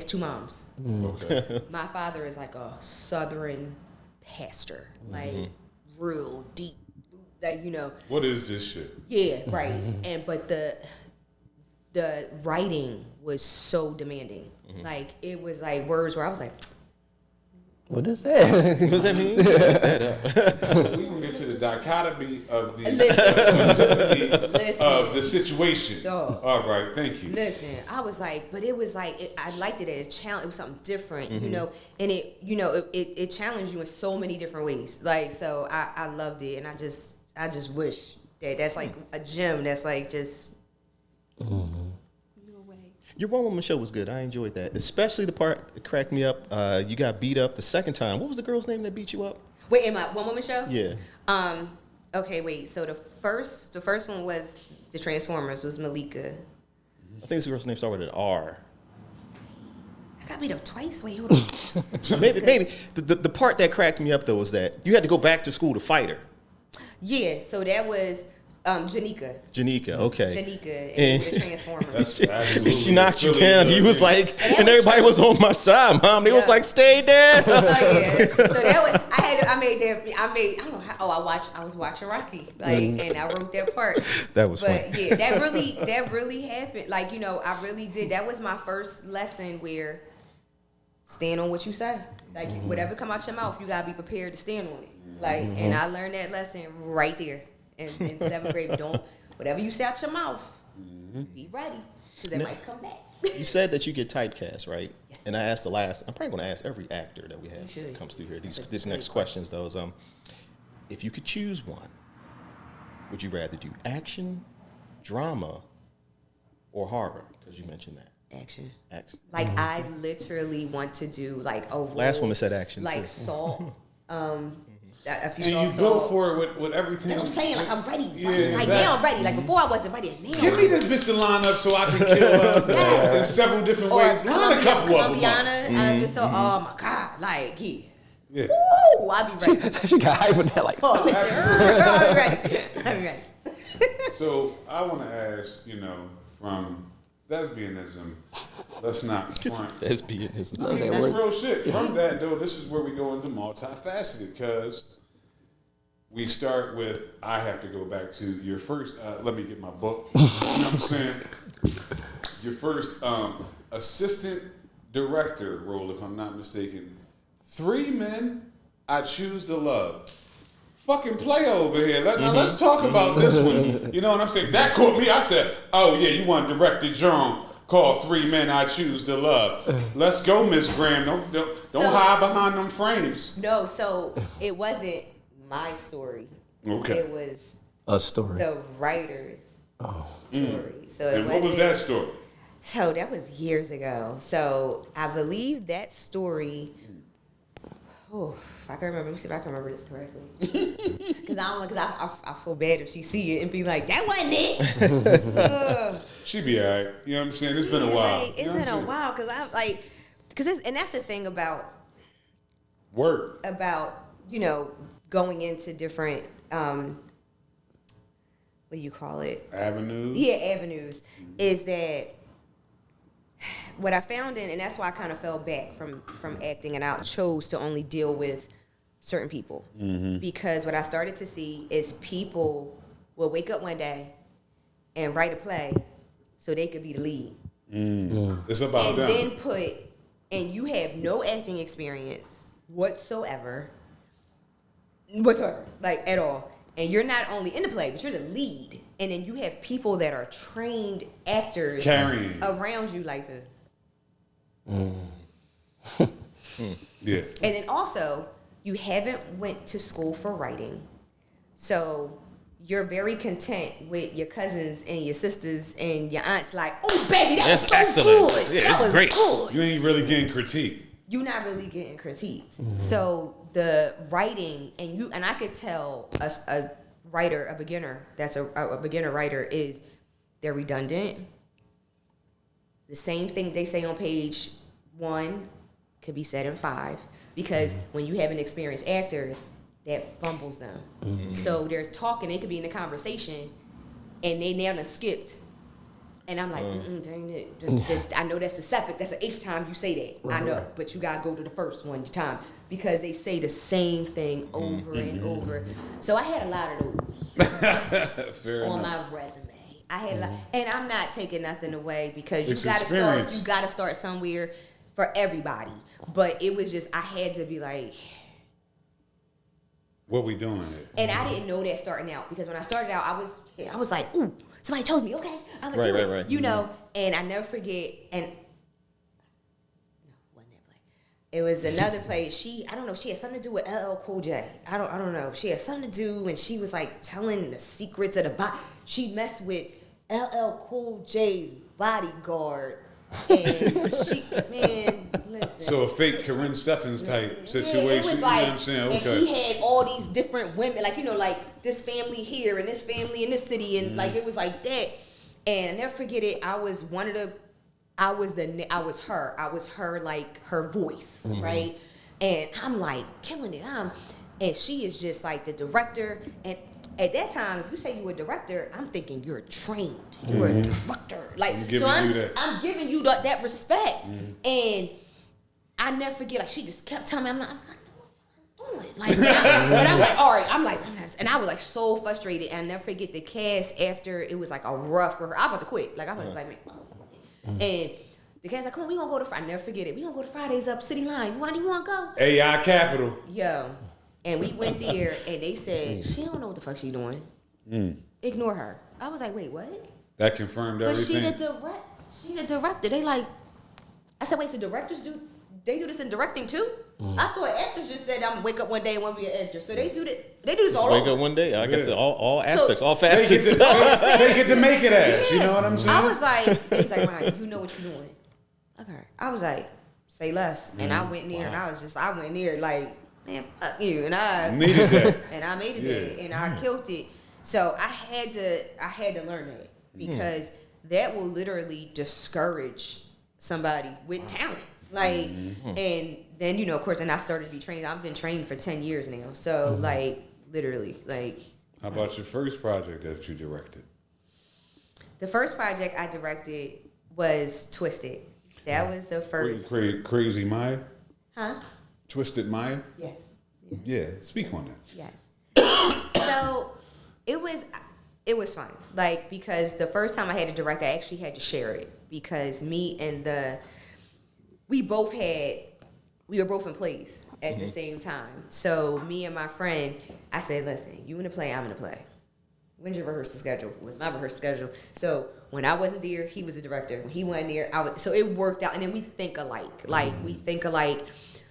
two moms. Okay. My father is like a Southern pastor, like real deep, like, you know. What is this shit? Yeah, right. And but the writing was so demanding. Like it was like words where I was like, What is that? What does that mean? Look that up. We gonna get to the dichotomy of the listen. of the situation. Dog. All right, thank you. Listen, I was like, but it was like, I liked it as a challenge. It was something different, you know, and it challenged you in so many different ways. Like, so I loved it, and I just wish that's like a gem. That's like just no way. Your one woman show was good. I enjoyed that, especially the part that cracked me up. You got beat up the second time. What was the girl's name that beat you up? Wait, in my one woman show? Yeah. Okay, wait. So the first one was the Transformers. Was Malika. I think this girl's name started with an R. I got beat up twice. Wait, hold on. Maybe. The part that cracked me up though was that you had to go back to school to fight her. Yeah. So that was Janika. Janika, okay. Janika And- and the Transformers. That's absolutely She knocked you really down. good, He was yeah. like, and everybody was on my side, Mom. They was Yeah. like, stay there. Oh yeah. So that was I don't know how. I was watching Rocky, like, and I wrote that part. That was But funny. yeah, that really happened. Like, you know, I really did. That was my first lesson where stand on what you say. Like, whatever come out your mouth, you gotta be prepared to stand on it. Like, and I learned that lesson right there in 7th grade. Don't whatever you say out your mouth, be ready because it might come back. You said that you get typecast, right? Yes. And I asked I'm probably going to ask every actor that we have should. that comes through here. That's a These great next questions, though, is if you could choose one, would you rather do action, drama, or horror? Because you mentioned that. Action. Action. Like, I literally want to do like a role, Last woman said action, like too. Salt. If you And saw you Salt, built for it with everything. that's what I'm saying. Like, I'm ready. Yeah, like exactly. now I'm ready. Like before I wasn't ready. Now Give me this bitch to line up so I can kill her Yes. in several different or ways. Line a couple of them up. Colombiana. Just so, oh my God, like Yeah. woo, I'll be ready. She got hype with that, like, Oh, I'll be ready. I'll be ready. So I want to ask, from lesbianism, let's not front. Lesbianism. I mean, that's real shit. From that, though, this is where we go into multifaceted, because we start with, I have to go back to your first, let me get my book. You know what I'm saying? Your first assistant director role, if I'm not mistaken. 3 Men I Choose to Love. fucking play over here. Now let's talk about this one. You know what I'm saying? That caught me. I said, oh yeah, you want to direct the genre called 3 Men I Choose to Love. Let's go, Miss Graham. Don't hide behind them frames. No, so it wasn't my story. Okay. It was A story. the writer's story. So it And what was wasn't- that story? So that was years ago. So I believe that story. Oh, if I can remember, let me see if I can remember this correctly. Because I feel bad if she see it and be like, that wasn't it. She be all right. You know what I'm saying? It's been a while. It's been a while because I'm like, and that's the thing about Work. going into different what do you call it? Avenues. Yeah, avenues. Is that what I found and that's why I kind of fell back from acting and I chose to only deal with certain people. Because what I started to see is people will wake up one day and write a play so they could be the lead. It's about And them. then and you have no acting experience whatsoever, like at all. And you're not only in the play, but you're the lead. And then you have people that are trained actors Carrying. around you like to. Yeah. And then also, you haven't went to school for writing. So you're very content with your cousins and your sisters and your aunts like, oh, baby, that was so excellent. good. Yeah, that it's was great. good. You ain't really getting critiqued. You're not really getting critiqued. So the writing, and I could tell a writer, a beginner, that's a beginner writer, is they're redundant. The same thing they say on page 1 could be said in 5. Because when you have inexperienced actors, that fumbles them. So they're talking, they could be in a conversation, and they now done skipped. And I'm like, dang it. I know that's the 7th, that's the 8th time you say that. I know, but you gotta go to the first one time. Because they say the same thing over and over. So I had a lot of those Fair on enough. my resume. I had a lot, and I'm not taking nothing away because It's you experience. gotta start somewhere for everybody. But it was just I had to be like, What we doing here? and I didn't know that starting out because when I started out, I was like, ooh, somebody chose me. Okay, I'm gonna do it. Right. You know, and I never forget. And no, wasn't that play? It was another play. I don't know. She had something to do with LL Cool J. I don't know. She had something to do, and she was like telling the secrets of the body. She messed with LL Cool J's bodyguard, and man, listen. So a fake Corinne Steffens type situation. Yeah, it was You like, know what I'm saying? and Okay. he had all these different women, like, like this family here and this family in this city, and like it was like that. And I never forget it. I was her, like her voice, right? And I'm like killing it. And she is just like the director. And at that time, if you say you're a director, I'm thinking you're trained. You're a director. Like, I'm giving so you that. I'm giving you that respect. And I never forget, like, she just kept telling me, I'm not doing it. Like, but I'm like, all right, I'm not. And I was like so frustrated. And I never forget the cast after it was like a rough for her. I'm about to quit. Like, I'm like, man. And the cast like, come on, we gonna go to, I never forget it. We gonna go to Fridays up City Line. You wanna go? AI Capital. Yo. And we went there and they said, she don't know what the fuck she doing. Ignore her. I was like, wait, what? That confirmed But everything. she the director. They like, I said, wait, so directors do this in directing too? I thought actors just said I'm gonna wake up one day and want to be an actor. So they do this all Wake over. up one day. I guess Yeah. all aspects, all Take it facets. to make it ass. You know what I'm saying? I was like, he's like, Ryan, you know what you're doing. Okay. I was like, say less. And I went near and I went near like, man, fuck you. And I Needed that. and I made it there and I killed it. So I had to learn that because that will literally discourage somebody with talent. Like, and then, of course, and I started to be trained. I've been trained for 10 years now. So like, literally, like. How about your first project that you directed? The first project I directed was Twisted. That was the first. Crazy Maya? Huh? Twisted Maya? Yes. Yeah, speak on that. Yes. So it was fun. Like, because the first time I had to direct, I actually had to share it because me and we both had we were both in plays at the same time. So me and my friend, I said, listen, you in the play, I'm in the play. When's your rehearsal schedule? When's my rehearsal schedule? So when I wasn't there, he was the director. When he wasn't there, so it worked out. And then we think alike.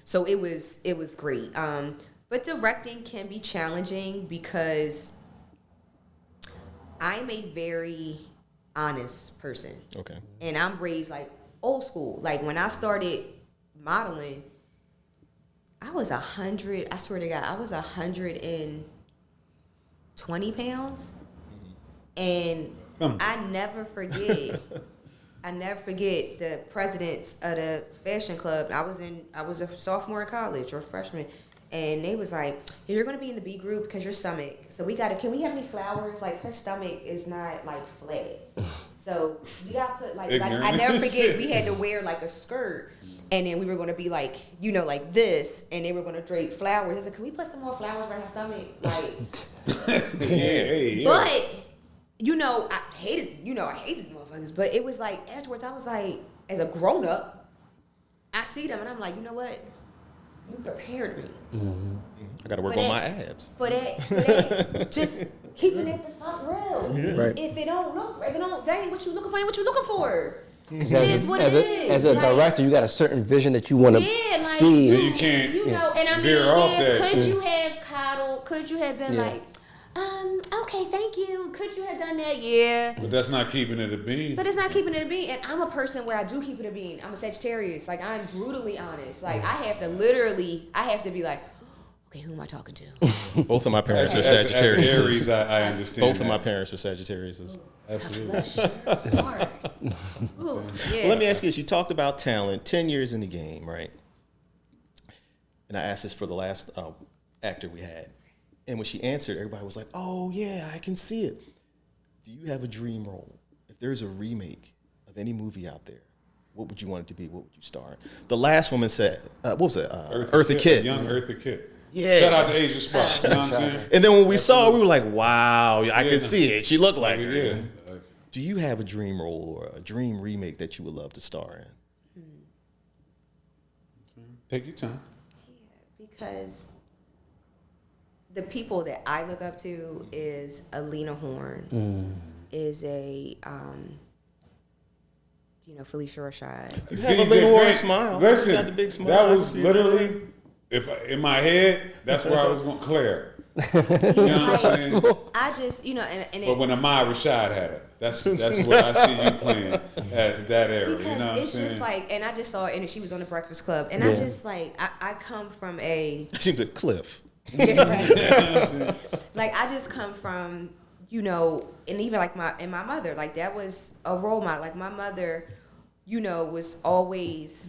So it was great. But directing can be challenging because I'm a very honest person. Okay. And I'm raised like old school. Like when I started modeling, I was 100, I swear to God, I was 120 pounds. And I never forget the presidents of the fashion club. I was a sophomore in college or a freshman. And they was like, you're going to be in the B group because your stomach. So can we have any flowers? Like, her stomach is not, like, flat. So we got to put, like, I never forget, we had to wear, like, a skirt. And then we were going to be, like, like this. And they were going to drape flowers. I was like, can we put some more flowers around her stomach? Like, yeah. But, I hated these motherfuckers. But it was like, afterwards, I was like, as a grown-up, I see them and I'm like, you know what? You prepared me. Mm-hmm. I got to work on my abs. For that, just keeping it the fuck real. Yeah. Right. If it don't, that ain't what you looking for, ain't what you looking for. It is what it is. As a director, you got a certain vision that you want to see. Yeah, you can't and I mean, veer off that could shit. you have coddled? Could you have been like, okay, thank you. Could you have done that? Yeah. But that's not keeping it a bean. But it's not keeping it a bean. And I'm a person where I do keep it a bean. I'm a Sagittarius. Like, I'm brutally honest. Like, I have to be like, okay, who am I talking to? Both of my parents are As Sagittarius. Aries, I understand. Both of my parents are Sagittarius. Absolutely. Hard. Ooh, yeah. Well, let me ask you this. You talked about talent, 10 years in the game, right? And I asked this for the last actor we had. And when she answered, everybody was like, oh, yeah, I can see it. Do you have a dream role? If there's a remake of any movie out there, what would you want it to be? What would you star in? The last woman said, what was it? Eartha Kitt. Young Eartha Kitt. Yeah. Shout out to Asia Sparks. You know what I'm saying? And then when we saw her, we were like, wow, I can see it. She looked like her. Yeah. Do you have a dream role or a dream remake that you would love to star in? Take your time. Yeah, because the people that I look up to is Alina Horn, is a, Felicia Rashad. You have a little more smile. Listen, You got the big smile. that was literally, in my head, that's where I was going, Claire. You know what I'm saying? I just, But when Ahmad Rashad had it, that's what I see you playing at that era. Because you know what it's I'm saying? just like, and I just saw it, and she was on the Breakfast Club, and I just like, I come from a, She was a Cliff. like I just come from, and even like my mother, like that was a role model. Like my mother, was always,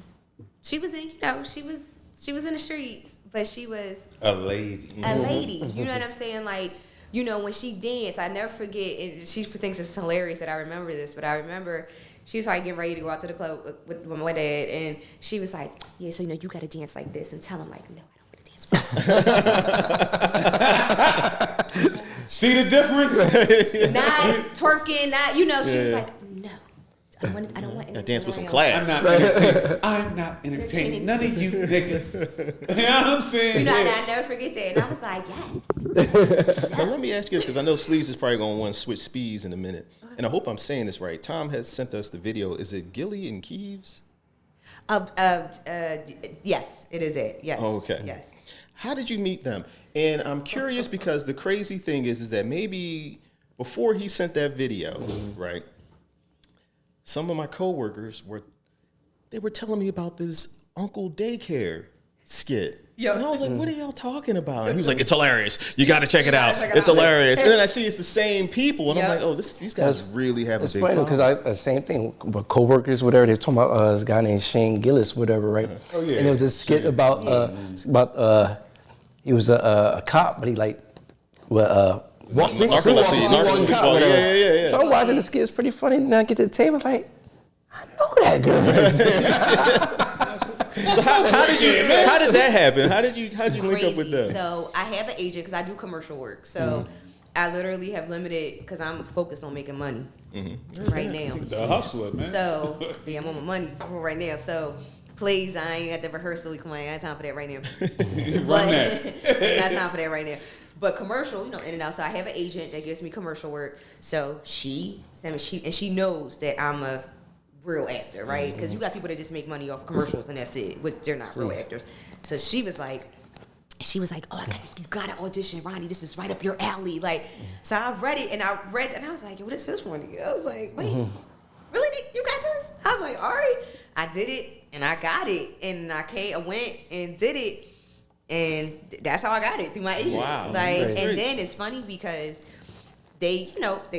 she was in, she was in the streets, but she was a lady. a lady. You know what I'm saying? Like, when she danced, I never forget, and she thinks it's hilarious that I remember this, but I remember she was like getting ready to go out to the club with my dad, and she was like, yeah, so you got to dance like this, and tell him like, no, I don't want to dance like that. See the difference? Not twerking, not, she was like, no, I don't want I dance with some anything class. I'm not entertaining none of you niggas. You know what I'm saying? and I never forget that, and I was like, yes. But let me ask you this, because I know Sleeves is probably going to want to switch speeds in a minute. And I hope I'm saying this right. Tom has sent us the video. Is it Gilly and Keeves? Yes, it is it. Yes. Oh, okay. Yes. How did you meet them? And I'm curious because the crazy thing is that maybe before he sent that video, right, some of my coworkers were telling me about this Uncle Daycare skit. Yeah. And I was like, what are y'all talking about? And he was like, it's hilarious. You got to check it out. check it It's out. hilarious. And then I see it's the same people. And I'm Yep. like, oh, these guys really have a It's big funny because following. the same thing with coworkers, whatever. They were talking about this guy named Shane Gillis, whatever, right? Oh, yeah. And it was a skit about he was a cop, but he like Narcolepsy, whatever. yeah. So I'm watching the skit. It's pretty funny. And I get to the table, like, I know that girl. So how did that happen? How did you link up with them? So I have an agent because I do commercial work. So I literally have limited because I'm focused on making money right now. The hustler, man. So yeah, I'm on my money right now. So Please, I ain't got the rehearsal. Come on, I ain't got time for that right now. Run that. Ain't got time for that right now. But commercial, in and out. So I have an agent that gives me commercial work. So she knows that I'm a real actor, right? Because you got people that just make money off commercials and that's it, which they're not real actors. So she was like, oh, I got this. You got to audition, Ronnie. This is right up your alley. Like, so I read it and I was like, yo, what is this one? I was like, wait, really? You got this? I was like, all right. I did it and I got it, and I went and did it. And that's how I got it, through my agent. Wow. Like, That's and great. then it's funny because they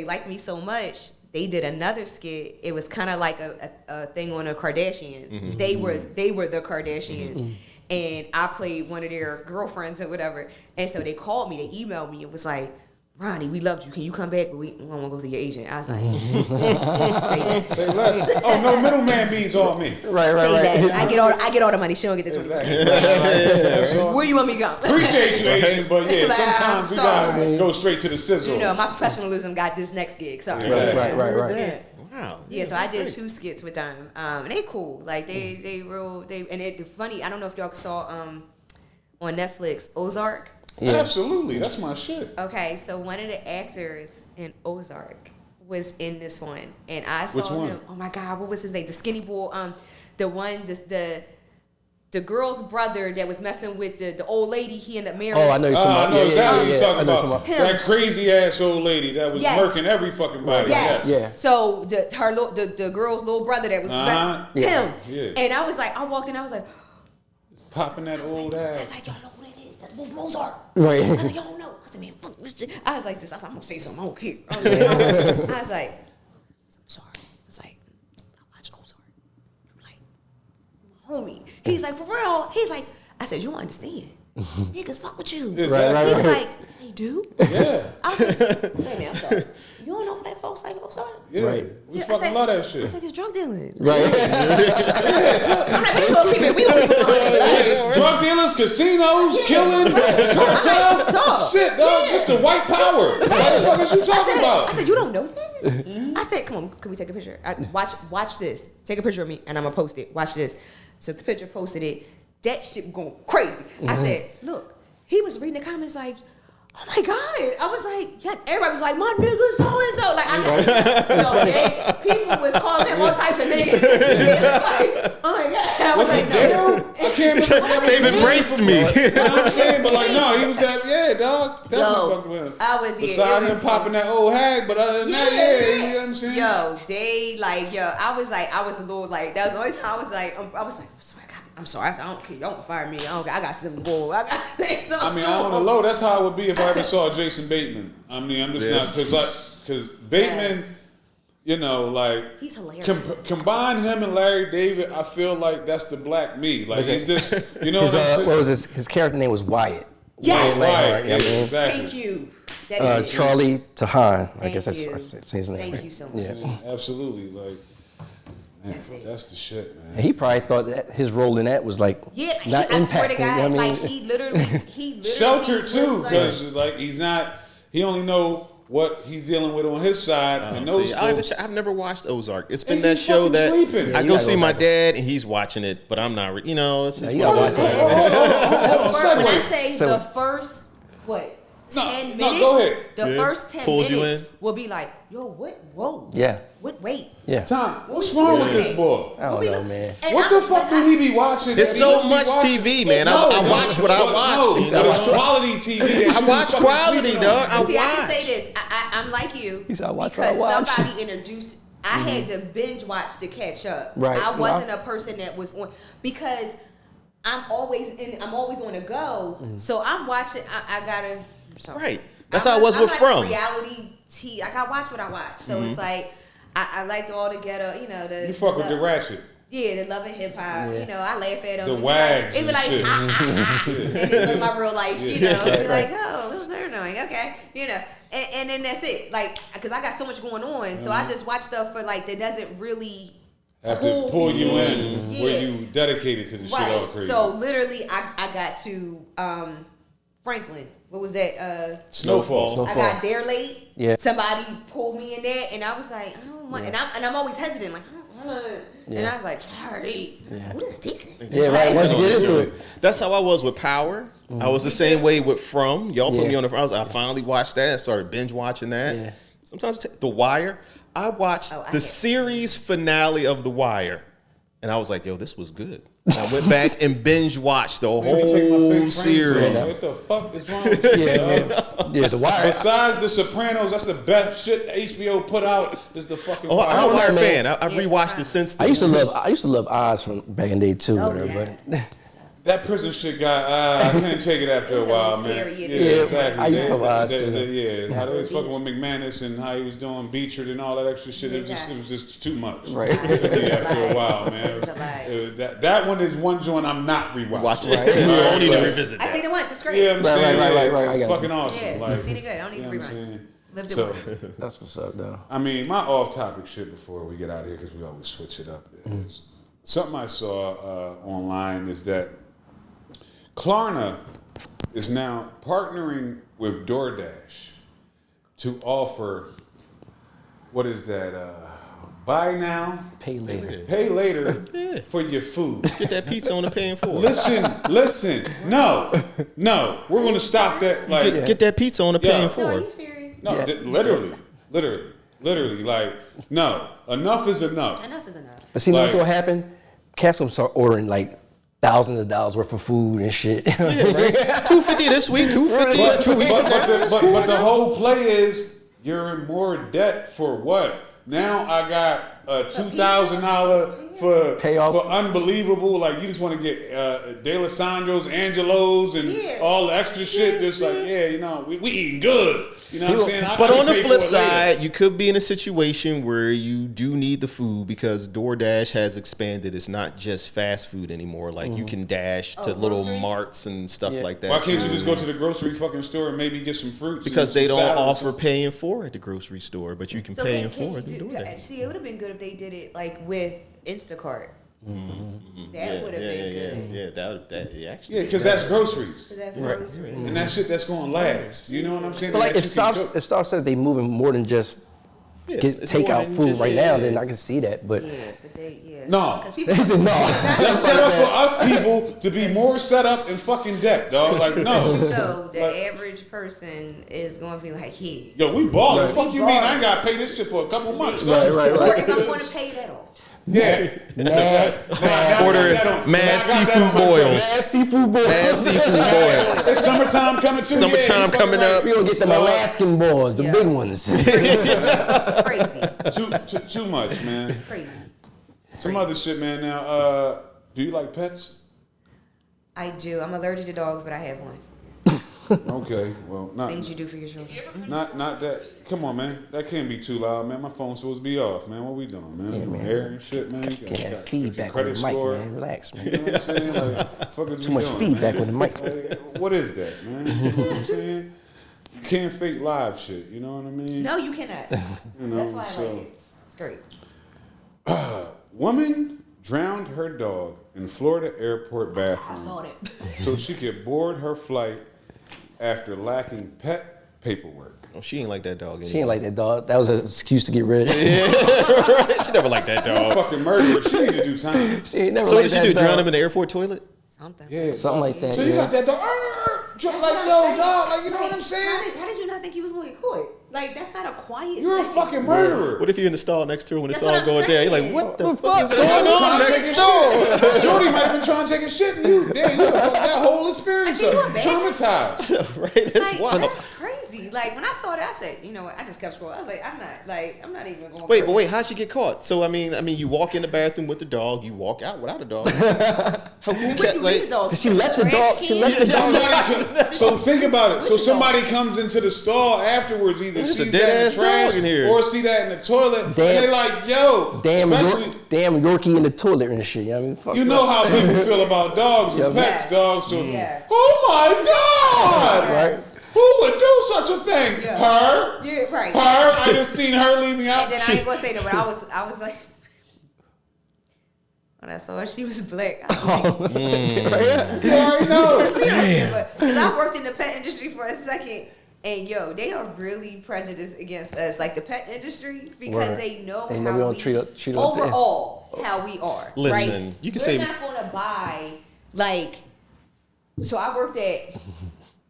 liked me so much. They did another skit. It was kind of like a thing on the Kardashians. Mm-hmm. They were the Kardashians, and I played one of their girlfriends or whatever. And so they called me. They emailed me. It was like, Ronnie, we loved you. Can you come back? But we want to go through your agent. I was like, say less. Say less. Oh, no middleman means all me. Right. Say less. I get all the money. She don't get the 20%. That's all. Where you want me to go? Appreciate you, agent, but yeah, Like, sometimes we gotta go straight to the sizzle. My professionalism got this next gig. Sorry. Exactly. Right. Yeah. Wow. Yeah, so I did 2 skits with them. And they cool. Like they funny. I don't know if y'all saw on Netflix Ozark. Yeah. Absolutely, that's my shit. Okay, so one of the actors in Ozark was in this one, and I saw Which one? him. Oh my God, what was his name? The skinny boy. The girl's brother that was messing with the old lady. He ended up marrying. Oh, I know you're talking I about. know exactly what you're I talking know about. you're talking Him. That crazy ass old lady that was Yes. murking every fucking body. Yes. Yeah. So the girl's little brother that was Uh-huh. him. Yeah. And I was like, I walked in, I was like, Popping that old I ass. was like, y'all know who that is? That's Wolf Mozart. Right. I was like, y'all don't know. I said, man, fuck this shit. I was like, this. I was like, I'm gonna say something. I don't care. I was like, I'm sorry. I was like, I watch Ozark. I'm like, homie. He's like, for real. He's like, I said, you don't understand. Niggas fuck with you. Exactly. He was like, they do? Yeah. I was like, wait a minute, I'm sorry. You don't know black folks like Ozark? Yeah. Right. We Yeah, I fucking said- love that I shit. was like, it's drug dealing. Right. I'm like, we gonna keep it 100. Drug dealers, casinos, killing, cartel. Dog. Shit, dog. It's the white power. What the fuck is you talking I about? said, you don't know that? I said, come on, can we take a picture? Watch this. Take a picture of me, and I'm gonna post it. Watch this. So the picture, posted it. That shit going crazy. I said, look, he was reading the comments like, oh my God. I was like, yeah, everybody was like, my nigga so-and-so. Like, people was calling him all types of niggas. It was like, oh my God. I was Was he like, down? I can't remember. They've embraced me. I'm saying, but like, no, he was that, yeah, dog. Definitely Yo, fucked with him. I was, yeah. Besides it him was- popping that old hag, but other than that, yeah, you know what I'm saying? I was a little like, that was the only time I was like, I'm sorry. I said, I don't care. Y'all don't fire me. I got something to go. I got things I mean, on the low, that's how it would be if I ever saw Jason Bateman. I mean, I'm just not, because Bateman, Yes. you know, like, He's hilarious. combine him and Larry David, I feel like that's the black me. Like, he's just, you know His, what I'm saying? what was his character name was Wyatt. Yes. Right, Yeah, yeah, exactly. Thank you. That is it. Charlie Tahan. I Thank guess that's you. his name. Thank you so much. Yeah. Absolutely, like, man, That's it. that's the shit, man. And he probably thought that his role in that was like Yeah, not I swear to impactful. God, You know what I like mean? he literally Sheltered too, was because like he only know what he's dealing with on his side, and those folks. I've never watched Ozark. It's been And that he's show fucking that sleeping. I you go gotta see go my back. dad and he's watching it, but I'm not. It's just you gotta one of watch those it. things. Hold on, when I segue. say So- the first 10 minutes, no, go ahead. the Yeah. first 10 Pulls you minutes in. will be like, yo, what? Whoa. Yeah. What? Wait. Yeah. Tom, what's wrong with this boy? I don't know, man. And What the fuck do he be watching? It's that he so don't be much watching? TV, man. No, I watch what I watch. No, you know? it's quality TV. that I you watch fucking quality, sleeping dog. on. See, I can watch. say this. I'm like you. He said, I watch what I because watch. somebody introduced. I had to binge watch to catch up. Right. I wasn't a person that was on because I'm always on the go. So I'm watching. I gotta. I'm sorry. Right. That's how it was with I'm From. Like reality TV. Like I watch what I watch. So it's like I liked all the ghetto. You know the. You fuck with the ratchet. Yeah, the love and hip hop. Yeah. You know, I laugh at them. The It be wags Like, it be and like, shit. ha, ha, ha. And then go to my real life, you know, Yeah. be like, oh, this is they're annoying. Okay. You know, and then that's it. Like, because I got so much going on. So I just watch stuff for like, that doesn't really Have to pull you in Yeah. where you dedicated to the shit all right. crazy. So literally, I got to Franklin. What was that? Snowfall. I got there late. Yeah. Somebody pulled me in there, and I was like, I don't want. And I'm always hesitant. Like, I don't And I was like, all right. I was like, what is decent? Yeah, right. Once you get into it. That's how I was with Power. I was the same way with From. Y'all put me on the. I finally watched that. I started binge watching that. Yeah. Sometimes The Wire. I watched the series finale of The Wire, and I was like, "Yo, this was good." And I went back and binge watched the whole series. What the fuck is wrong with you? Yeah, The Wire. Besides The Sopranos, that's the best shit HBO put out. Is the fucking. Oh, I'm a Wire. Wire fan. I've rewatched it since. I used to love Oz from back in the day too. Oh, whatever, yeah. That prison shit got. I couldn't take it after a while, man. scary, Yeah, exactly. I used to love Oz too. Yeah, how they was fucking with McManus and how he was doing Beechard and all that extra shit. It was just too much. Right. Yeah, after a while, man. That one is one joint I'm not rewatching. Watch it. I don't need to revisit I that. seen it once. It's great. Yeah, I'm saying right. it's I got fucking awesome. Yeah, Like, seen it good. I don't need you know what I'm reruns. saying? Lived it So, once. That's what's up, though. I mean, my off-topic shit before we get out of here, because we always switch it up. Is something I saw online is that Klarna is now partnering with DoorDash to offer, what is that? Buy now, Pay later. pay later for your food. Get that pizza on the paying for it. Listen. No, we're gonna stop that. Like, Get that pizza on the paying No, for are it. you serious? no, literally. Like, no, enough is enough. Enough is enough. But see, what's Like- gonna happen? Cats gonna start ordering like thousands of dollars worth of food and shit. Yeah, right. $250 this week, $250 2 weeks from now. But the whole play is you're in more debt for what? Now I got a $2,000 for Payoff. for unbelievable. Like, you just want to get De La Sandros, Angelos, and all the extra shit. Just like, we eating good. You know what I'm saying? But I on the pay flip for it later. side, you could be in a situation where you do need the food because DoorDash has expanded. It's not just fast food anymore. Like, you can dash to little groceries? marts and stuff like that. Why can't you too. just go to the grocery fucking store and maybe get some fruits? Because and they some don't salads offer paying for at the grocery store, but you can pay in for it through DoorDash. See, it would have been good if they did it like with Instacart. That would have been good. Yeah, that actually. Yeah, because that's groceries. So that's groceries. And that shit that's going to last. You know what I'm saying? But like And if that shit can Stop says they moving more than just Yeah, get it's more takeout than food just- right yeah, now, yeah. then I can see that. But No. Because people they said no. That's set up for us people to be more set up in fucking debt, dog. Like, You no. know, the Like- average person is going to be like, here. Yo, we balling. Right. Fuck you mean? I ain't got to pay this shit for a couple months, Right, dog. right, Or right. if I'm going to pay that all. Yeah. Order mad seafood boils. Mad seafood boils. Mad seafood boils. It's summertime coming too. Summertime Yeah, coming up. We gonna get them Alaskan boils, the Yeah. big ones. Crazy. Too much, man. Crazy. Some other shit, man. Now, do you like pets? I do. I'm allergic to dogs, but I have one. Okay, well, Things you do for your children. not that. Come on, man. That can't be too loud, man. My phone's supposed to be off, man. What we doing, man? Yeah, man. Hair and shit, man. You Get got that feedback your with credit the mic, score. man. Relax, man. You know what I'm saying? Like, fuck is Too we much doing, feedback man? with the mic. Like, what is that, man? You know what I'm saying? You can't fake live shit. You know what I mean? No, you cannot. You know, That's why I so like it. It's great. woman drowned her dog in Florida airport I bathroom saw that. so she could board her flight after lacking pet paperwork. Oh, she ain't like that dog anymore. She ain't like that dog. That was an excuse to get rid of it. She never liked that dog. Fucking murderer. She need to do time. She ain't never So what liked did she that do? Drown dog. him in the airport toilet? Something. Yeah. Something like that. So you yeah. got that dog. Like, yo, dog. Like, you know what I'm saying? How did you not think you was going to get caught? Like, that's not a quiet You're a thing. fucking murderer. What if you're in the stall next to her when it's That's what all I'm going down? You're like, saying. what the What fuck is the going fuck? on Trying to next take door? a shit. Shorty might have been trying to take a shit, and you fucked that whole experience I think up. you imagine- Traumatized. Right? That's Like, wild. that's crazy. Like, when I saw that, I said, you know what? I just kept scrolling. I was like, I'm not even going Wait, but wait, how'd she get caught? So I mean, you walk in the bathroom with the dog, you walk out without a dog. How you When can't, you like, leave the dog, She left the dog. She left the dog. So think about it. So somebody comes into the stall afterwards, either There's sees a that in the dead-ass trash dog in here. or see that in the toilet, and Damn. they're like, "Yo, Damn, especially." damn Yorkie in the toilet and shit. I mean, fuck You that. know how people feel about dogs and Yeah. pets, Yes. dog. So, Yes. oh my God, Yes. who would do such a thing? Yeah. Her, Yeah, right. her. I just seen her leave me out. And then I ain't gonna say that, but I was like, when I saw her, she was black. I was like, You already know. Because I worked in the pet industry for a second, And yo, they are really prejudiced against us, like the pet industry, because Word. they know They how know we don't we treat them overall how we are. Listen, right? you can We're say- not gonna buy like. So I worked at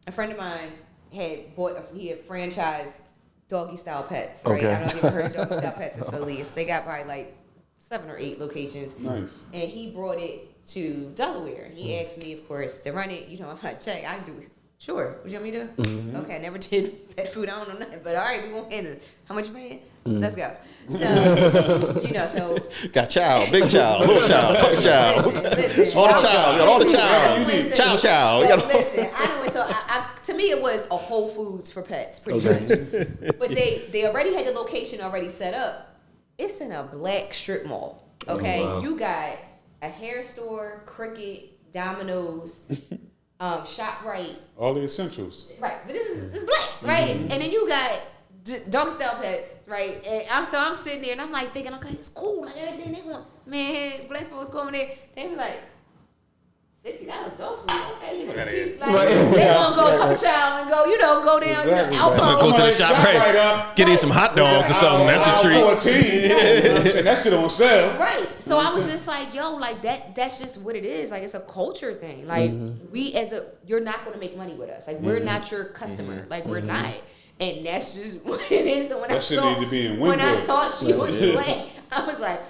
a friend of mine he had franchised doggy style pets. Right? Okay. I don't know if you ever heard of doggy style pets in Philly. They got probably like 7 or 8 locations. Nice. And he brought it to Delaware. He asked me, of course, to run it. You know, if I check, I do. Sure. What you want me to do? Okay, I never did pet food. I don't know nothing. But all right, we won't handle it. How much you paying? Let's go. So, you know, so. Got child, big child, little child, puppy child. Listen, All the child, we got all the child. Listen, Chow chow. We got all- listen, I know. So to me, it was a Whole Foods for pets, pretty much. But they already had the location already set up. It's in a black strip mall. Okay, Oh, wow. you got a hair store, Cricket, Domino's, ShopRite. All the essentials. Right, but this is black, right? And then you got dog style pets, right? And I'm sitting there and I'm like thinking, okay, it's cool, like everything. They was, man, black folks go in there, they be like, $60 dog food, okay? Like, they gonna go puppy child and go, go down, Exactly. Alpo. Go to the Somebody shop, shop right? up. Get in some hot dogs or something. That's a treat. 14. You know what I'm saying? That shit on sale. Right. So I was just like, yo, like that's just what it is. Like it's a culture thing. Like you're not gonna make money with us. Like we're not your customer. Like we're not. And that's just what it is. So when That shit need to be in when I window. saw she was black, I was like,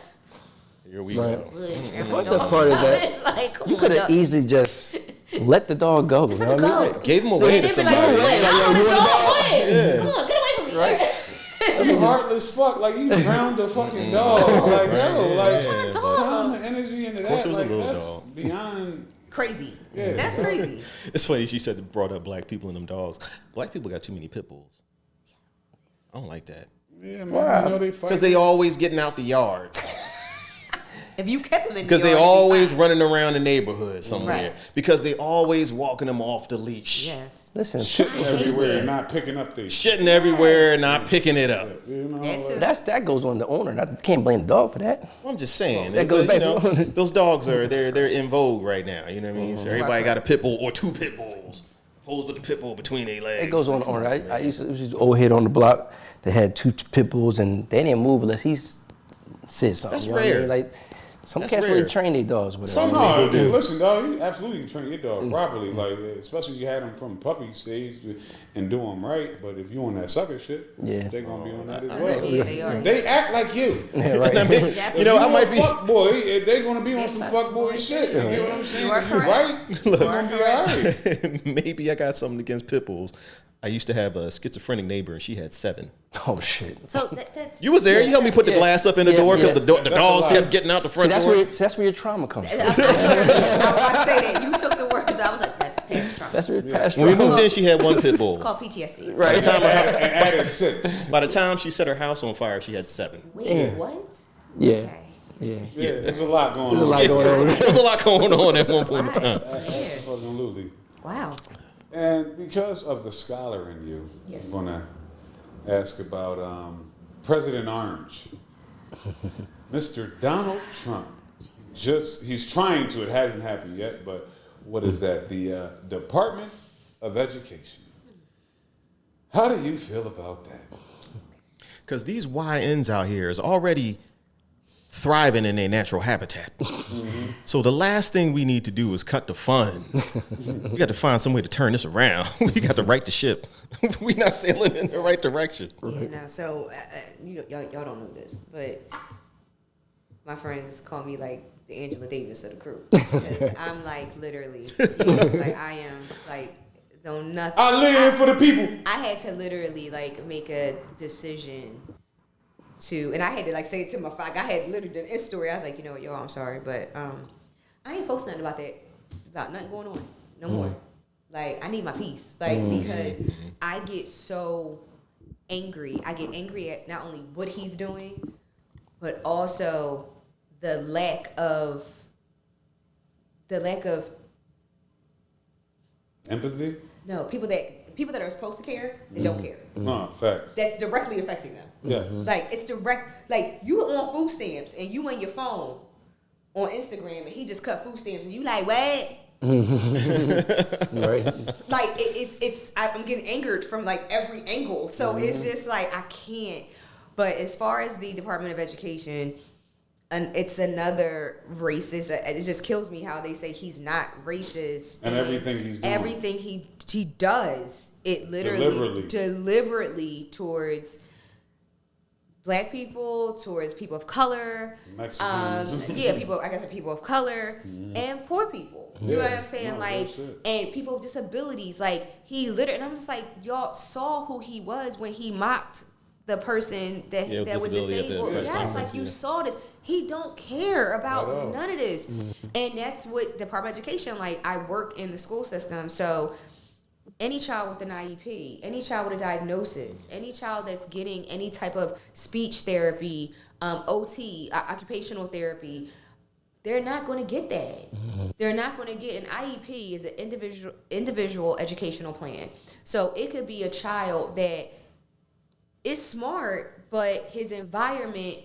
Here we Right. go. good. fucked up part is that It's like, come You on, could have dog. easily just let the dog go. Just you let know it what I mean? go. Gave him And away they to be like, somebody. this way, I want his dog away. Come on, get away from me. Right. You heartless fuck. Like you drowned the fucking dog. Like yo, like Yeah, turn the energy into Of course that. it was a Like little that's dog. beyond. Crazy. Yeah. That's crazy. It's funny she said brought up black people and them dogs. Black people got too many pit bulls. I don't like that. Yeah, man. Wow. You know they fight. Because they always getting out the yard. If you kept them in the Because they yard, it'd be always fine. running around the neighborhood somewhere. Right. Because they always walking them off the leash. Yes. Listen, shitting I hate everywhere, that. not picking up these. Shitting everywhere, not picking it up. You know, That too. that goes on the owner. I can't blame the dog for that. I'm just saying. That goes you back know, to- those dogs are they're in vogue right now. You know what I mean? So everybody got a pit bull or 2 pit bulls. Holes with the pit bull between their legs. It goes on the owner. I used to, there was this old head on the block that had 2 pit bulls, and they didn't move unless he said something. That's you know what I rare. mean? Like some That's cats rare. really train their dogs with it. Some No, people do. listen, dog. You absolutely can train your dog properly, like especially if you had them from puppy stage and do them right. But if you on that sucker shit, Yeah. they gonna be on that as Yeah, well. they are. They act like you. Yeah, right. I mean, Exactly. you know, I might be. fuck boy. They gonna be on They some fuck fuck boy boy shit. You get what I'm saying? You are If correct. right. You You are gonna be correct. alright. Maybe I got something against pit bulls. I used to have a schizophrenic neighbor, and she had 7. Oh shit. So that's You was there. You helped me put the Yeah. glass up in the Yeah, door because yeah. the That's a dogs lot. kept getting out the See, front that's door. where your trauma comes from. I was about to say that. You took the words. I was like, that's past trauma. That's where your past When we trauma. moved in, she had 1 pit It's bull. called PTSD. By the time And added 6. by the time she set her house on fire, she had 7. Wait, Yeah. what? Yeah, Okay. yeah. Yeah, there's a lot going There's a on. lot going on. There was a lot going on at one point in time. Absolutely. Wow. And because of the scholar in you, Yes. I'm gonna ask about President Orange, Mr. Donald Trump. He's trying to. It hasn't happened yet, but what is that? The Department of Education. How do you feel about that? Because these YNs out here is already thriving in their natural habitat. So the last thing we need to do is cut the funds. We got to find some way to turn this around. We got to right the ship. We not sailing in the right direction. Yeah, no, so y'all don't know this, but my friends call me like the Angela Davis of the crew. Because I'm like literally, like I am like don't nothing. I live for the people. I had to literally like make a decision to, and I had to like say it to my I had literally done a story. I was like, you know what, yo, I'm sorry, but I ain't posting nothing about that, about nothing going on no more. Like I need my peace, like because I get so angry. I get angry at not only what he's doing, but also the lack of Empathy? no people that are supposed to care, they don't care. No, facts. That's directly affecting them. Yes. Like it's direct. Like you on food stamps and you on your phone on Instagram and he just cut food stamps and you like what? Right. Like I'm getting angered from like every angle. So it's just like I can't. But as far as the Department of Education, and it's another racist. It just kills me how they say he's not racist. And everything he's doing. Everything he does, it literally deliberately towards Black people, towards people of color, Mexicans. people. I guess people of color and poor people. You know what I'm saying? No, like, that's it. and people with disabilities. Like, he literally, and I'm just like, y'all saw who he was when he mocked the person that was disability at the disabled. press Yes, conference, like you yeah. saw this. He don't care At all. about none of this, and that's what Department of Education. Like, I work in the school system, so. Any child with an IEP, any child with a diagnosis, any child that's getting any type of speech therapy, OT, occupational therapy, they're not going to get that. They're not going to get an IEP is an individual educational plan. So it could be a child that is smart, but his environment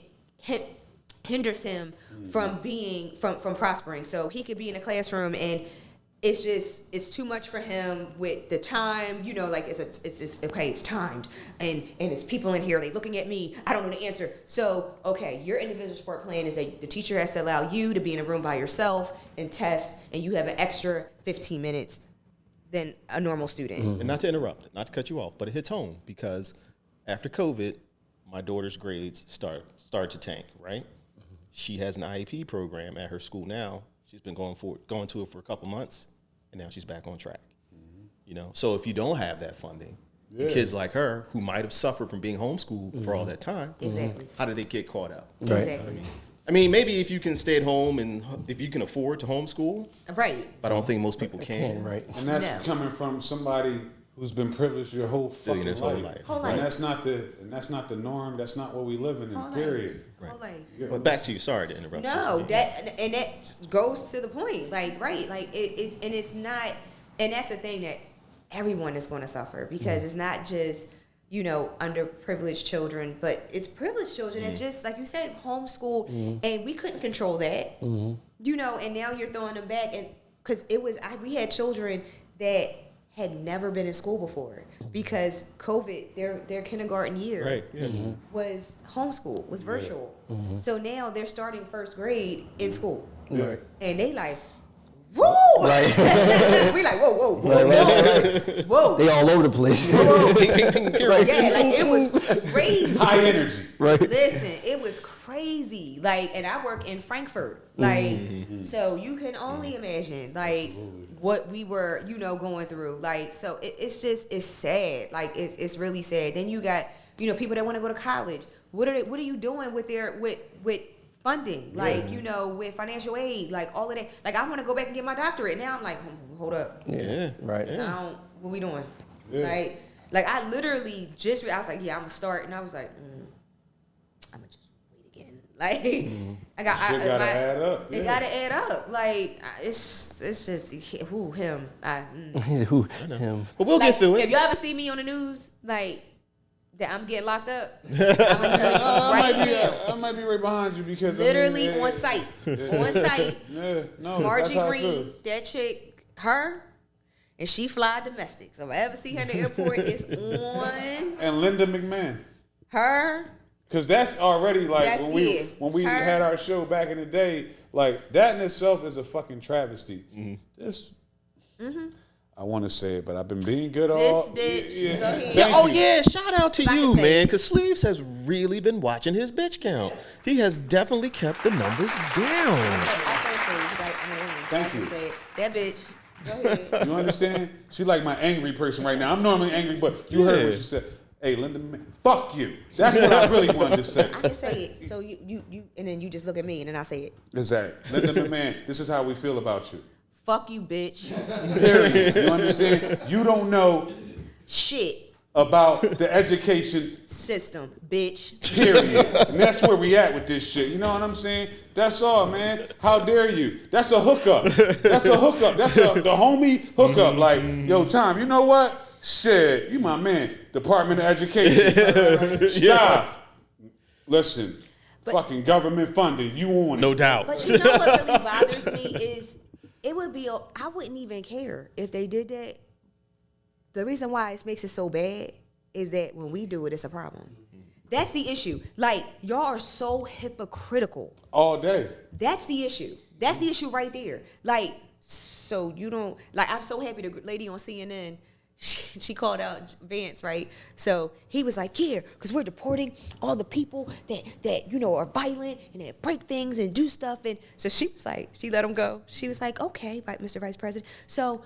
hinders him from being from prospering. So he could be in a classroom and it's too much for him with the time, like it's okay, it's timed and it's people in here, they looking at me, I don't know the answer. So, okay, your individual support plan is the teacher has to allow you to be in a room by yourself and test, and you have an extra 15 minutes than a normal student. And not to interrupt, not to cut you off, but it hits home because after COVID, my daughter's grades start to tank, right? She has an IEP program at her school now. She's been going to it for a couple months, and now she's back on track. So if you don't have that funding, kids like her who might have suffered from being homeschooled for all that time, Exactly. how do they get caught up? Right. Exactly. I mean, maybe if you can stay at home and if you can afford to homeschool, Right. but I don't think most people can. Right. And that's No. coming from somebody who's been privileged your whole fucking his life. whole life. Whole And life. that's not the norm. That's not what we live in. Whole life. Period. Whole life. But back to you. Sorry to interrupt. No, that goes to the point. Like, right, like it's not, and that's the thing that everyone is going to suffer because it's not just underprivileged children, but it's privileged children that just like you said, homeschool, and we couldn't control that. And now you're throwing them back, and because we had children that had never been in school before because COVID, their kindergarten year Right. Yeah. was homeschool, was virtual. So now they're starting first grade in school. Right. And they like, woo! Right. We like, whoa, Right. whoa. They all over the place. Ping, ping, ping, Kira. Yeah, like it was crazy. High energy. Right. Listen, it was crazy. Like, and I work in Frankfurt. Like, so you can only imagine, like, what we were, going through. Like, so it's sad. Like, it's really sad. Then you got, people that want to go to college. What are you doing with with funding? Like, with financial aid, like all of that. Like, I want to go back and get my doctorate. Now I'm like, hold up. Yeah. Right. What we doing? Yeah. Like I literally I was like, yeah, I'm gonna start, and I was like, I'm gonna just wait again. Like I got, Shit gotta add up. It Yeah. gotta add up. Like it's just him. He's who? Him. But we'll get through If it. you ever see me on the news, like that I'm getting locked up, I'm gonna tell you right now. I might be right behind you because Literally I mean, on site. On site. Yeah, no, Margie that's how I feel. Green, that chick, her, and she fly domestic. So if I ever see her in the airport, it's on And Linda McMahon. her. Because that's already like That's when we her. had our show back in the day, like that in itself is a fucking travesty. This, I want to say it, but I've been being good all. Bitch. Go ahead. Yeah, Thank you. yeah, shout out to If I you, can say man, it. because Sleeves has really been watching his bitch count. He has definitely kept the numbers down. Thank you. That bitch. Go ahead. You understand? She like my angry person right now. I'm normally angry, but you heard what she said. Hey, Linda, fuck you. That's what I really wanted to say. I can say it. So you and then you just look at me and then I say it. Exactly. Linda McMahon, this is how we feel about you. Fuck you, bitch. Period. You understand? You don't know Shit. about the education, System, bitch. period. And that's where we at with this shit. You know what I'm saying? That's all, man. How dare you? That's a hookup. That's a hookup. That's the homie hookup. Like, yo, Tom, you know what? Shit, you my man. Department of Education. Stop. Listen, But- fucking government funding. You on it. No doubt. But you know what really bothers me is it would be, I wouldn't even care if they did that. The reason why it makes it so bad is that when we do it, it's a problem. That's the issue. Like, y'all are so hypocritical. All day. That's the issue. That's the issue right there. Like, so you don't, like, I'm so happy the lady on CNN, she called out Vance, right? So he was like, yeah, because we're deporting all the people that, you know, are violent and that break things and do stuff. And so she was like, she let him go. She was like, okay, Mr. Vice President. So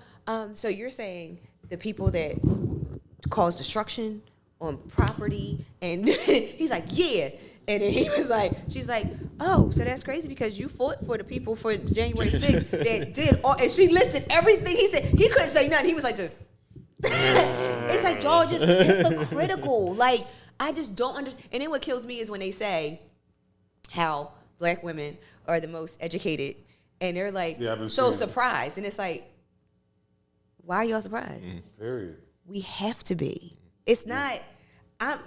you're saying the people that cause destruction on property, and he's like, yeah. And then he was like, she's like, oh, so that's crazy because you fought for the people for January 6th that did all, and she listed everything he said. He couldn't say nothing. He was like, it's like, y'all just hypocritical. Like, I just don't understand. And then what kills me is when they say how black women are the most educated, and they're like, so surprised. And it's like, why are y'all surprised? Period. We have to be. It's not, I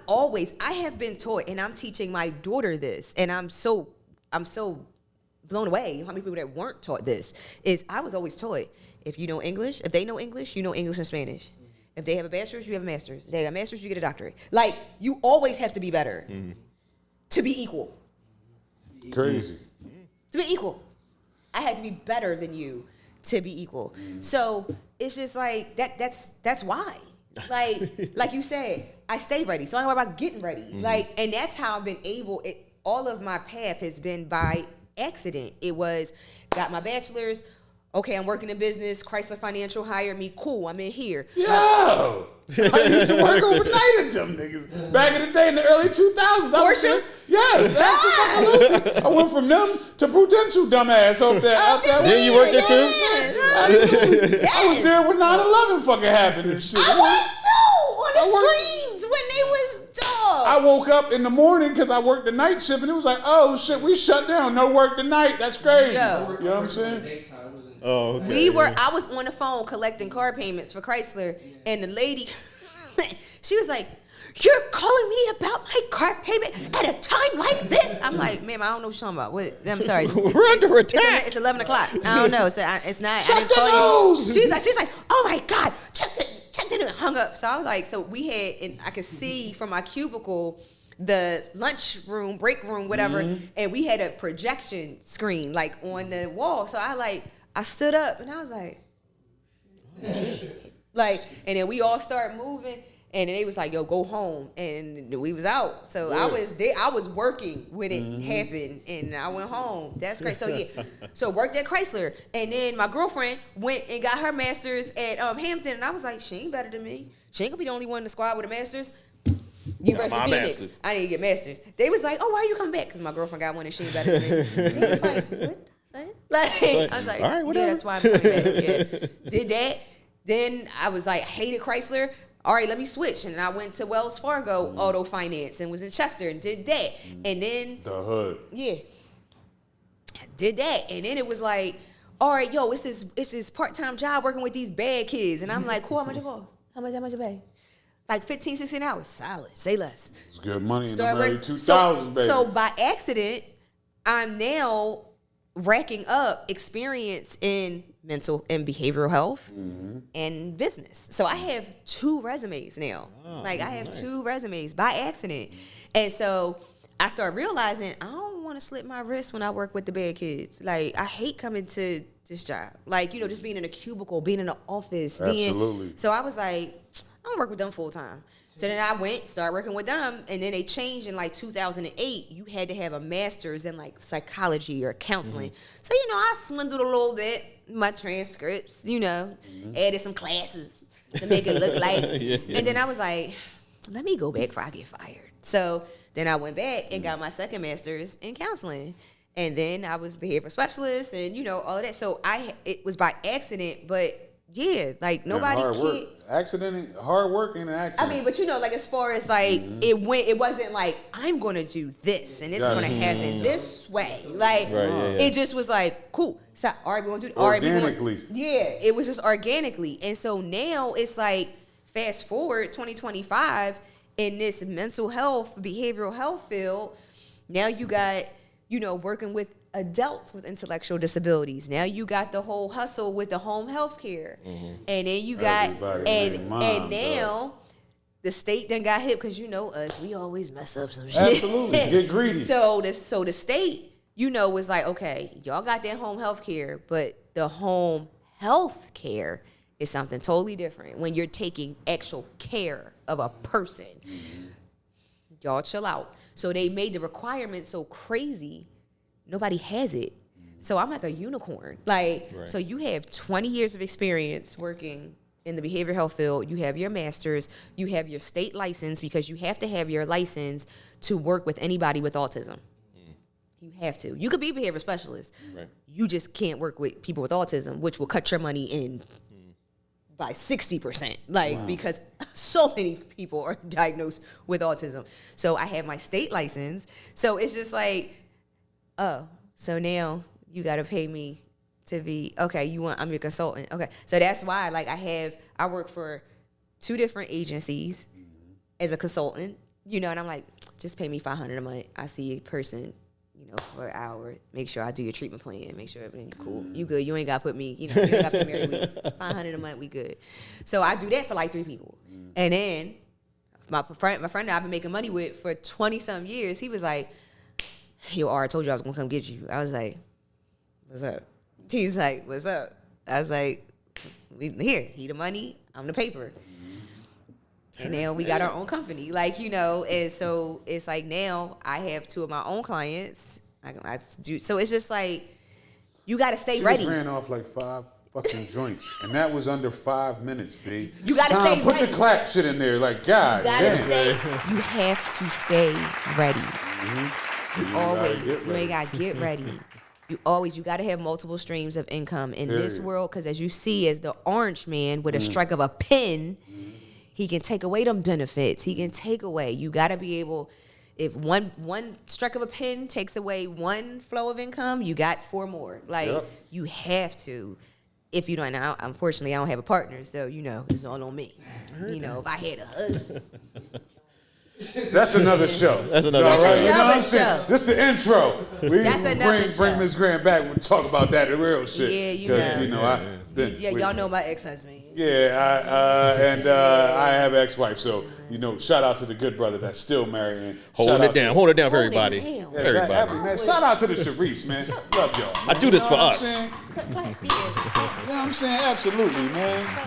have been taught, and I'm teaching my daughter this, and I'm so blown away how many people that weren't taught this, is I was always taught, if you know English, if they know English, you know English and Spanish. If they have a bachelor's, you have a master's. If they have a master's, you get a doctorate. Like, you always have to be better to be equal. Crazy. To be equal. I had to be better than you to be equal. So it's just like, that's why. Like you said, I stay ready. So I don't worry about getting ready. Like, and that's how I've been able, all of my path has been by accident. It was, got my bachelor's, okay, I'm working in business, Chrysler Financial hired me, cool, I'm in here. Yo! I used to work overnight at them niggas. Back in the day, in the early 2000s. Porsche? Yes, absolutely. I went from them to Prudential, dumbass, over there. Then you worked there too? Absolutely. I was there when 9/11 fucking happened and shit. I was too, on the screens when they was dog. I woke up in the morning because I worked the night shift, and it was like, oh shit, we shut down. No work tonight. That's crazy. Yo. You know what I'm saying? Oh, okay. I was on the phone collecting car payments for Chrysler, and the lady, she was like, you're calling me about my car payment at a time like this? I'm like, ma'am, I don't know what you're talking about. What? I'm sorry. We're under attack. It's 11 o'clock. I don't know. It's not. Shut I didn't call the you. nose. She's like, oh my God, check it, and hung up. So I was like, so we had, and I could see from my cubicle, the lunch room, break room, whatever, and we had a projection screen like on the wall. So I stood up and I was like, and then we all started moving, and then they was like, yo, go home, and we was out. So I was there, I was working when it happened, and I went home. That's great. So yeah, so worked at Chrysler, and then my girlfriend went and got her master's at Hampton, and I was like, she ain't better than me. She ain't gonna be the only one in the squad with a master's. University of Phoenix. Masters. I didn't get master's. They was like, oh, why are you coming back? Because my girlfriend got one and she ain't better than me. They was like, what the fuck? Like, I was like, all right, yeah, that's why I'm coming back. Yeah. Did that. Then I was like, hated Chrysler. All right, let me switch. And I went to Wells Fargo Auto Finance and was in Chester and did that. And then the hood. Yeah. I did that. And then it was like, all right, yo, it's this part-time job working with these bad kids. And I'm like, cool, how much you for? How much you pay? Like 15, 16 hours. Solid. Say less. It's good money in the early 2000s, baby. So by accident, I'm now racking up experience in mental and behavioral health and business. So I have 2 resumes now. I have 2 resumes by accident. And so I started realizing I don't want to slip my wrist when I work with the bad kids. Like, I hate coming to this job. Like, you know, just being in a cubicle, being in an office. Absolutely. So I was like, I'm gonna work with them full time. So then I started working with them, and then they changed in like 2008. You had to have a master's in like psychology or counseling. So, you know, I swindled a little bit, my transcripts, you know, added some classes to make it look like. And then I was like, let me go back before I get fired. So then I went back and got my second master's in counseling. And then I was behavioral specialist and, you know, all of that. So it was by accident, but yeah, like nobody hard work ain't an accident. I mean, but you know, like as far as like it wasn't like I'm gonna do this and it's gonna happen this way. Like it just was like, cool. So all right, we're gonna do it. Organically. It was just organically. And so now it's like fast forward 2025 in this mental health, behavioral health field, now you got, you know, working with adults with intellectual disabilities. Now you got the whole hustle with the home health care. And then you got, Everybody and named Mom, now the state done got hit because you know us, we always mess up some shit. Absolutely. Get greedy. So the state, was like, okay, y'all got that home health care, but the home health care is something totally different when you're taking actual care of a person. Y'all chill out. So they made the requirement so crazy, nobody has it. So I'm like a unicorn. Like, so you have 20 years of experience working in the behavioral health field. You have your master's. You have your state license because you have to have your license to work with anybody with autism. You have to. You could be a behavior specialist. Right. You just can't work with people with autism, which will cut your money in by 60%. Like, because so many people are diagnosed with autism. So I have my state license. So it's just like, oh, so now you got to pay me to be, okay, I'm your consultant. Okay. So that's why, like, I work for 2 different agencies as a consultant, and I'm like, just pay me $500 a month. I see a person, for an hour, make sure I do your treatment plan, make sure everything's cool. You good. You ain't got to put me, you ain't got to put me every week. $500 a month, we good. So I do that for like 3 people. And then my friend that I've been making money with for 20-some years, he was like, yo, R, I told you I was going to come get you. I was like, what's up? He's like, what's up? I was like, here, he the money, I'm the paper. And now we got our own company, and so it's like now I have 2 of my own clients. I do, so it's just like you got to stay ready. She ran off like 5 fucking joints, and that was under 5 minutes, B. You got to stay put ready. the clap shit in there, like God. You Damn. You have to stay ready. You Always, gotta get you ain't got to get ready. You got to have multiple streams of income in this world, because as you see, as the orange man with a strike of a pen. He can take away them benefits. He can take away. You got to be able, if one strike of a pen takes away 1 flow of income, you got 4 more. You have to. If you don't, now, unfortunately, I don't have a partner, so, it's all on me. If I had a husband. That's another show. That's another All show. right, you know what I'm Another saying? show. This the intro. We That's another bring show. Ms. Graham back. We'll talk about that, the real shit. Yeah, you 'Cause, know. I, Y'all know my ex-husband. Yeah, I have an ex-wife, so shout out to the good brother that's still married. And Hold it down. Hold it down for Hold it everybody. down. Yeah, Everybody. man, shout out to the Sharifs, man. Love y'all. Man. I do this You know for what I'm us. saying? You know what I'm saying? Absolutely, man. You know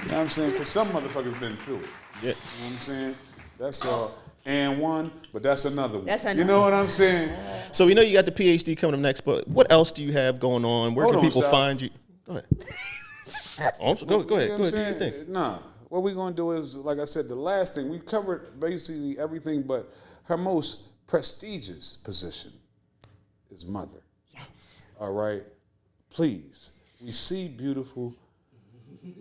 what I'm saying? Because some motherfuckers been through it. Yeah. You know what I'm saying? That's all. And one, but that's another one. That's another You know what I'm saying? So we know you got the PhD coming up next, but what else do you have going on? Where Hold can on, people Sal. find you? Go ahead. Go ahead. You know Do what your I'm thing. saying? Nah. What we're going to do is, like I said, the last thing. We covered basically everything, but her most prestigious position is mother. Yes. All right? Please. We see beautiful.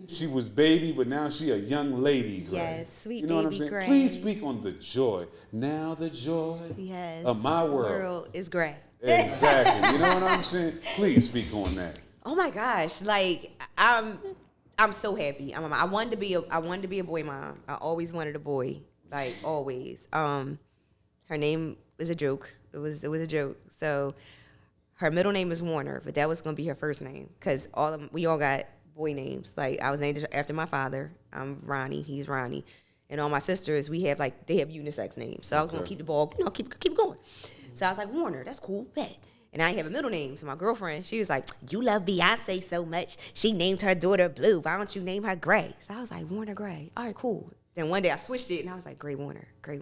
She was baby, but now she a young lady, Gray. Yes, sweet You know what I'm baby saying? Gray. Please speak on the joy. Now the joy Yes. of my world. World is gray. Exactly. You know what I'm saying? Please speak on that. Oh my gosh! Like I'm so happy. I wanted to be a boy mom. I always wanted a boy. Like always. Her name was a joke. It was a joke. So her middle name is Warner, but that was gonna be her first name because we all got boy names. Like I was named after my father. I'm Ronnie. He's Ronnie. And all my sisters, they have unisex names. So I was gonna keep the ball, keep going. So I was like, Warner, that's cool, bet. And I didn't have a middle name. So my girlfriend, she was like, you love Beyonce so much. She named her daughter Blue. Why don't you name her Gray? So I was like, Warner Gray. All right, cool. Then one day I switched it and I was like, Gray Warner. No,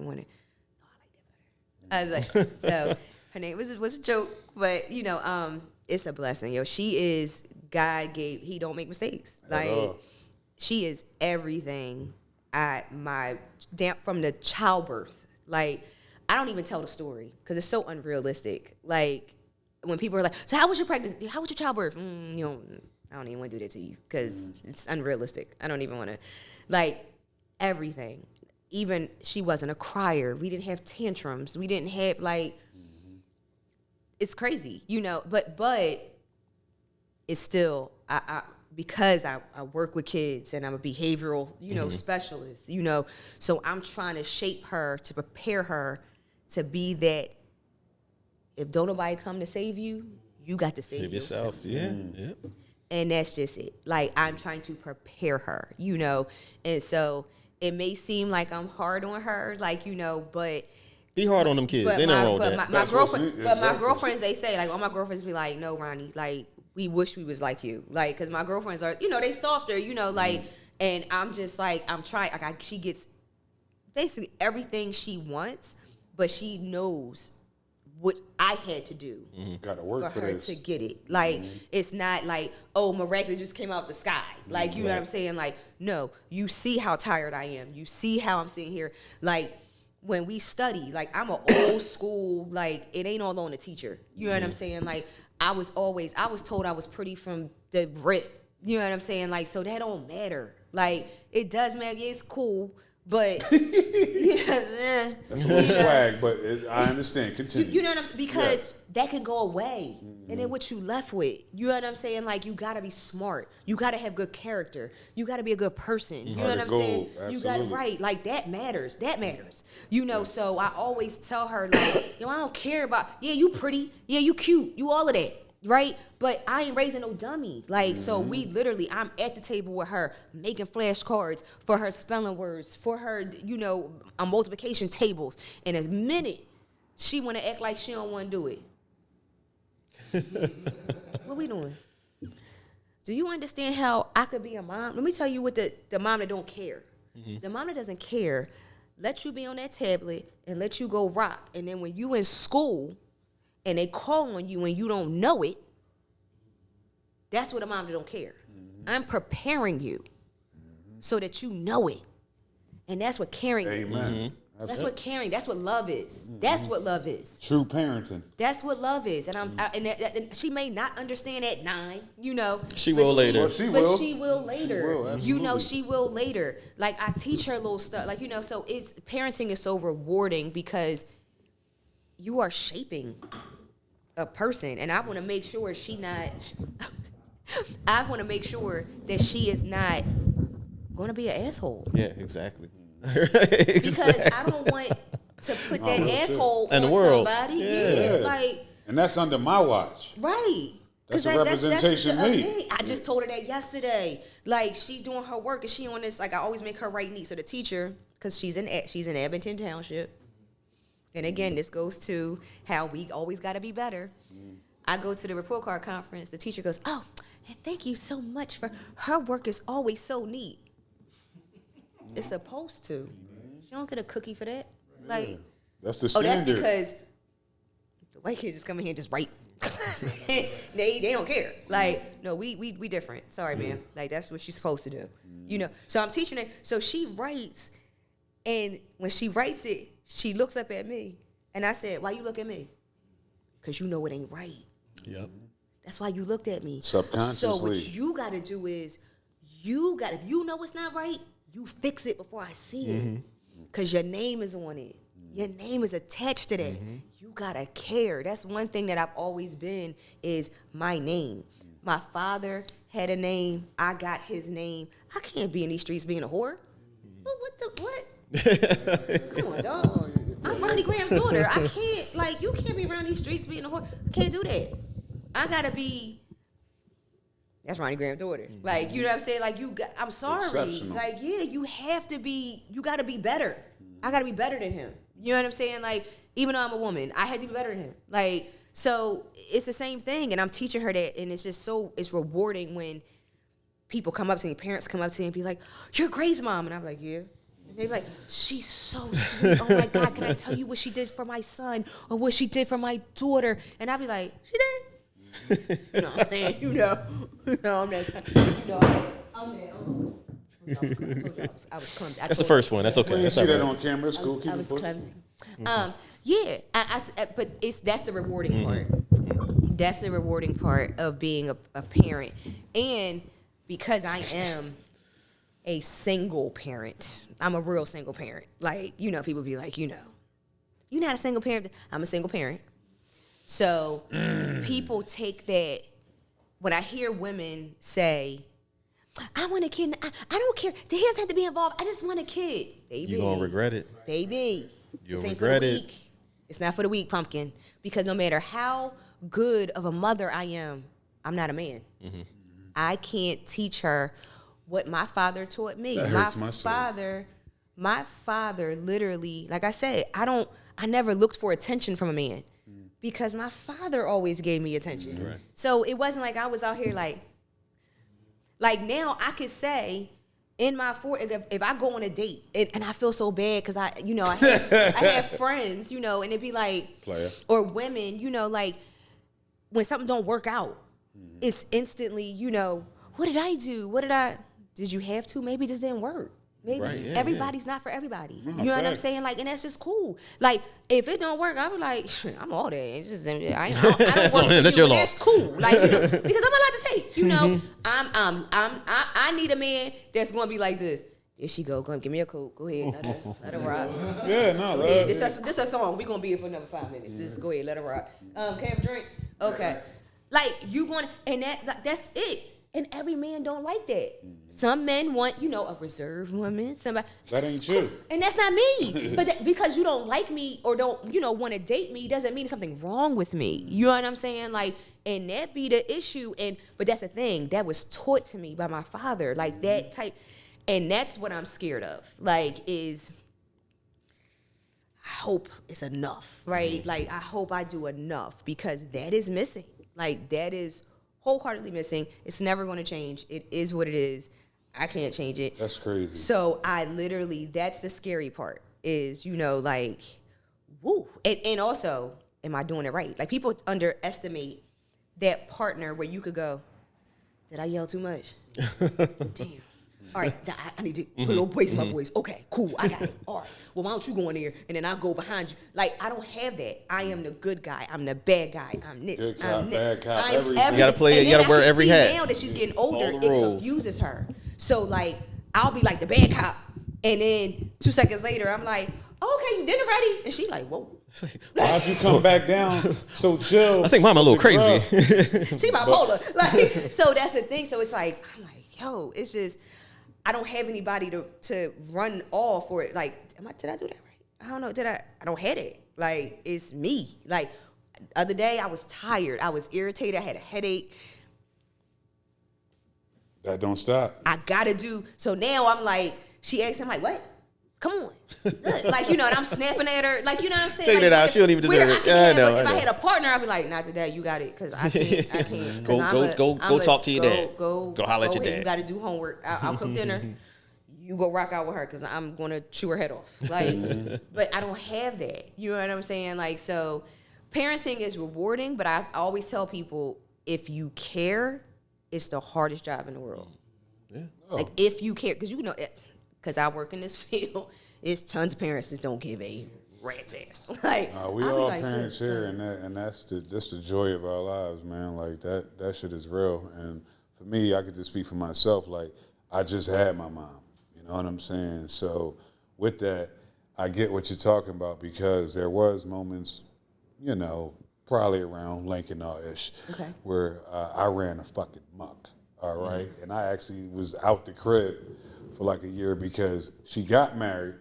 I like that better. I was like, so her name was a joke, but it's a blessing, yo. She is he don't make mistakes. Like she is everything from the childbirth. Like I don't even tell the story because it's so unrealistic. Like when people are like, so how was your pregnancy? How was your childbirth? I don't even want to do that to you because it's unrealistic. I don't even want to, everything. Even she wasn't a crier. We didn't have tantrums. We didn't have it's crazy, but it's still, because I work with kids and I'm a behavioral, specialist, so I'm trying to shape her to prepare her to be that if don't nobody come to save you, You got to save Save yourself. yourself. Yeah. Yeah. And that's just it. Like, I'm trying to prepare her, you know? And so it may seem like I'm hard on her, like, you know, but Be hard on them kids. Ain't nothing wrong with that. my That's girlfriend, what's- but my exactly. girlfriends, they say, like, all my girlfriends be like, no, Ronnie, like, we wish we was like you. Like, because my girlfriends are, you know, they softer, you know, like, and I'm just like, I'm trying, like, she gets basically everything she wants, but she knows what I had to do Got to work for for her this. to get it. Like, it's not like, oh, miraculous just came out the sky. Like, you know what I'm saying? Like, no, you see how tired I am. You see how I'm sitting here. Like, when we study, like, I'm an old school, like, it ain't all on the teacher. You know what I'm saying? Like, I was told I was pretty from the rip. You know what I'm saying? Like, so that don't matter. Like, it does matter. Yeah, it's cool. But, you know, That's a little swag, but I understand. Continue. you know what I'm saying? Because Yes. that can go away. And then what you left with, you know what I'm saying? Like, you got to be smart. You got to have good character. You got to be a good person. You know what I'm Heart of saying? gold. You got Absolutely. right. Like, that matters. That matters. You know, so I always tell her, like, I don't care about, yeah, you pretty. Yeah, you cute. You all of that. Right? But I ain't raising no dummy. Like, so we literally, I'm at the table with her making flashcards for her spelling words, for her, you know, multiplication tables. And a minute she want to act like she don't want to do it. What we doing? Do you understand how I could be a mom? Let me tell you what the mom that don't care. The mom that doesn't care, let you be on that tablet and let you go rock. And then when you in school, and they call on you and you don't know it, that's what a mom that don't care. I'm preparing you so that you know it. And that's what caring is. Amen. That's what caring, that's what love is. That's what love is. True parenting. That's what love is. And and she may not understand at 9, you know. She but will later. Well, she But will. she will later. will, You know, absolutely. she will later. Like, I teach her little stuff. Like, you know, so it's parenting is so rewarding because you are shaping a person, and I want to make sure I want to make sure that she is not going to be an asshole. Yeah, exactly. Because I don't want to put that asshole In on the world. somebody. Yeah. Yeah, like, And that's under my watch. right. That's 'Cause a representation of me. I just told her that yesterday. Like, she's doing her work and she on this, like, I always make her write neat. So the teacher, because she's in Abington Township. And again, this goes to how we always got to be better. I go to the report card conference. The teacher goes, oh, and thank you so much for her work is always so neat. It's supposed to. She don't get a cookie for that. Like, That's the oh, that's standard. because the white kids just come in here and just write. they don't care. Like, no, we different. Sorry, man. Like, that's what she's supposed to do. You know. So I'm teaching her. So she writes, and when she writes it, she looks up at me, and I said, "Why you look at me? Because you know it ain't right. Yep. That's why you looked at me. Subconsciously. So what you got to do is, if you know it's not right, you fix it before I see it. Because your name is on it. Your name is attached to that. You got to care. That's one thing that I've always been is my name. My father had a name. I got his name. I can't be in these streets being a whore. What? Come on, dog. I'm Roni Graham's daughter. I can't, like, you can't be around these streets being a whore. I can't do that. I got to be... That's Roni Graham's daughter. Like, you know what I'm saying? Like, I'm sorry. Exceptional. Like, yeah, you got to be better. I got to be better than him. You know what I'm saying? Like, even though I'm a woman, I had to be better than him. Like, so it's the same thing. And I'm teaching her that. And it's just it's rewarding when people come up to me, parents come up to me and be like, you're Gray's mom. And I'm like, yeah. And they're like, she's so sweet. Oh my God, can I tell you what she did for my son or what she did for my daughter? And I'll be like, she did? You know what I'm saying? You know. No, I'm not. You know, I'm there. I was clumsy. That's the first one. That's okay. You That's see all that right. on camera. It's cool. I Keep was it pushing. clumsy. Yeah, but that's the rewarding part. That's the rewarding part of being a parent. And because I am a single parent, I'm a real single parent. Like, you know, people be like, you're not a single parent. I'm a single parent. So people take that, when I hear women say, I want a kid, I don't care, he doesn't have to be involved, I just want a kid. Baby. You're going to regret it. Baby. You'll This ain't regret for the it. weak. It's not for the weak, pumpkin. Because no matter how good of a mother I am, I'm not a man. Mm-hmm. I can't teach her what my father taught me. That hurts my soul. My father literally, like I said, I never looked for attention from a man because my father always gave me attention. Right. So it wasn't like I was out here like now I could say in my if I go on a date and I feel so bad because I have friends, and it'd be like, Player. or women, like when something don't work out, it's instantly, what did I do? Did you have to? Maybe it just didn't work. Maybe Right, yeah, everybody's not for everybody. No, You know what I'm facts. saying? Like, and that's just cool. Like, if it don't work, I'll be like, I'm all that. It's just, I don't work for That's you, your and loss. that's cool. Like, because I'm allowed to take. I need a man that's gonna be like this. There she go. Go give me a coat. Go ahead. Let her rock. Yeah, no. This a song. We gonna be here for another 5 minutes. Just go ahead. Let her rock. Can I have a drink? Okay. Like you going and that's it. And every man don't like that. Some men want, a reserved woman. Somebody That ain't you. and that's not me. But because you don't like me or don't, want to date me doesn't mean there's something wrong with me. You know what I'm saying? Like, and that be the issue. But that's the thing that was taught to me by my father. Like that type, and that's what I'm scared of. Like, is I hope it's enough, right? Like I hope I do enough because that is missing. Like that is wholeheartedly missing. It's never going to change. It is what it is. I can't change it. That's crazy. So I literally, that's the scary part is, like, woo. And also, am I doing it right? Like people underestimate that partner where you could go, did I yell too much? Damn. All right, I need to put a little bass in my voice. Okay, cool, I got it. All right, well, why don't you go in there and then I'll go behind you. Like, I don't have that. I am the good guy. I'm the bad guy. I'm this. Good cop, I'm bad cop, I'm everything. You gotta play it. You And then gotta wear I can every see hat. Now that she's getting older, All it the roles. confuses her. So, like, I'll be like the bad cop. And then 2 seconds later, I'm like, oh, okay, you dinner ready? And she like, whoa. Why'd you come back down so chill? I think Mom a little with the crazy. grub? She bipolar. Like, so that's the thing. So it's like, I'm like, yo, it's just, I don't have anybody to run off for it. Like, did I do that right? I don't know. I don't have it. Like, it's me. Like, other day I was tired. I was irritated. I had a headache. That don't stop. I gotta do. So now I'm like, she asked him like, what? Come on. Like, and I'm snapping at her. Like, you know what I'm saying? Take like, that out. She don't even deserve it. Yeah, I know. If I had a partner, I'd be like, not today. You got it. Because I can't. Go talk to your dad. Go holler at your ahead. dad. You got to do homework. I'll cook dinner. You go rock out with her because I'm going to chew her head off. Like, but I don't have that. You know what I'm saying? Like, so parenting is rewarding, but I always tell people, if you care, it's the hardest job in the world. Yeah. Like, if you care, because because I work in this field, it's tons of parents that don't give a rat's ass. Like, We I'll be all like parents this, here, and that's the joy of our lives, man. Like that shit is real. And for me, I could just speak for myself. Like, I just had my mom. You know what I'm saying? So with that, I get what you're talking about because there was moments, probably around Lincoln-ish, Okay. where I ran a fucking muck. All right, and I actually was out the crib for like a year because she got married,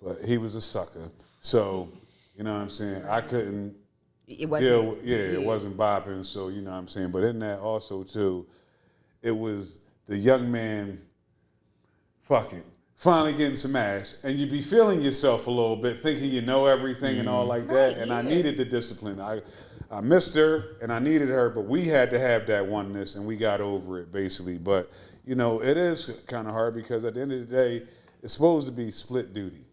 but he was a sucker. So, you know what I'm saying? I couldn't It wasn't. it wasn't bopping. So, you know what I'm saying? But in that also, too, it was the young man finally getting some ass, and you be feeling yourself a little bit, thinking you know everything and all like that. And I needed the discipline. I missed her, and I needed her, but we had to have that oneness, and we got over it, basically. But, it is kind of hard because at the end of the day, it's supposed to be split duty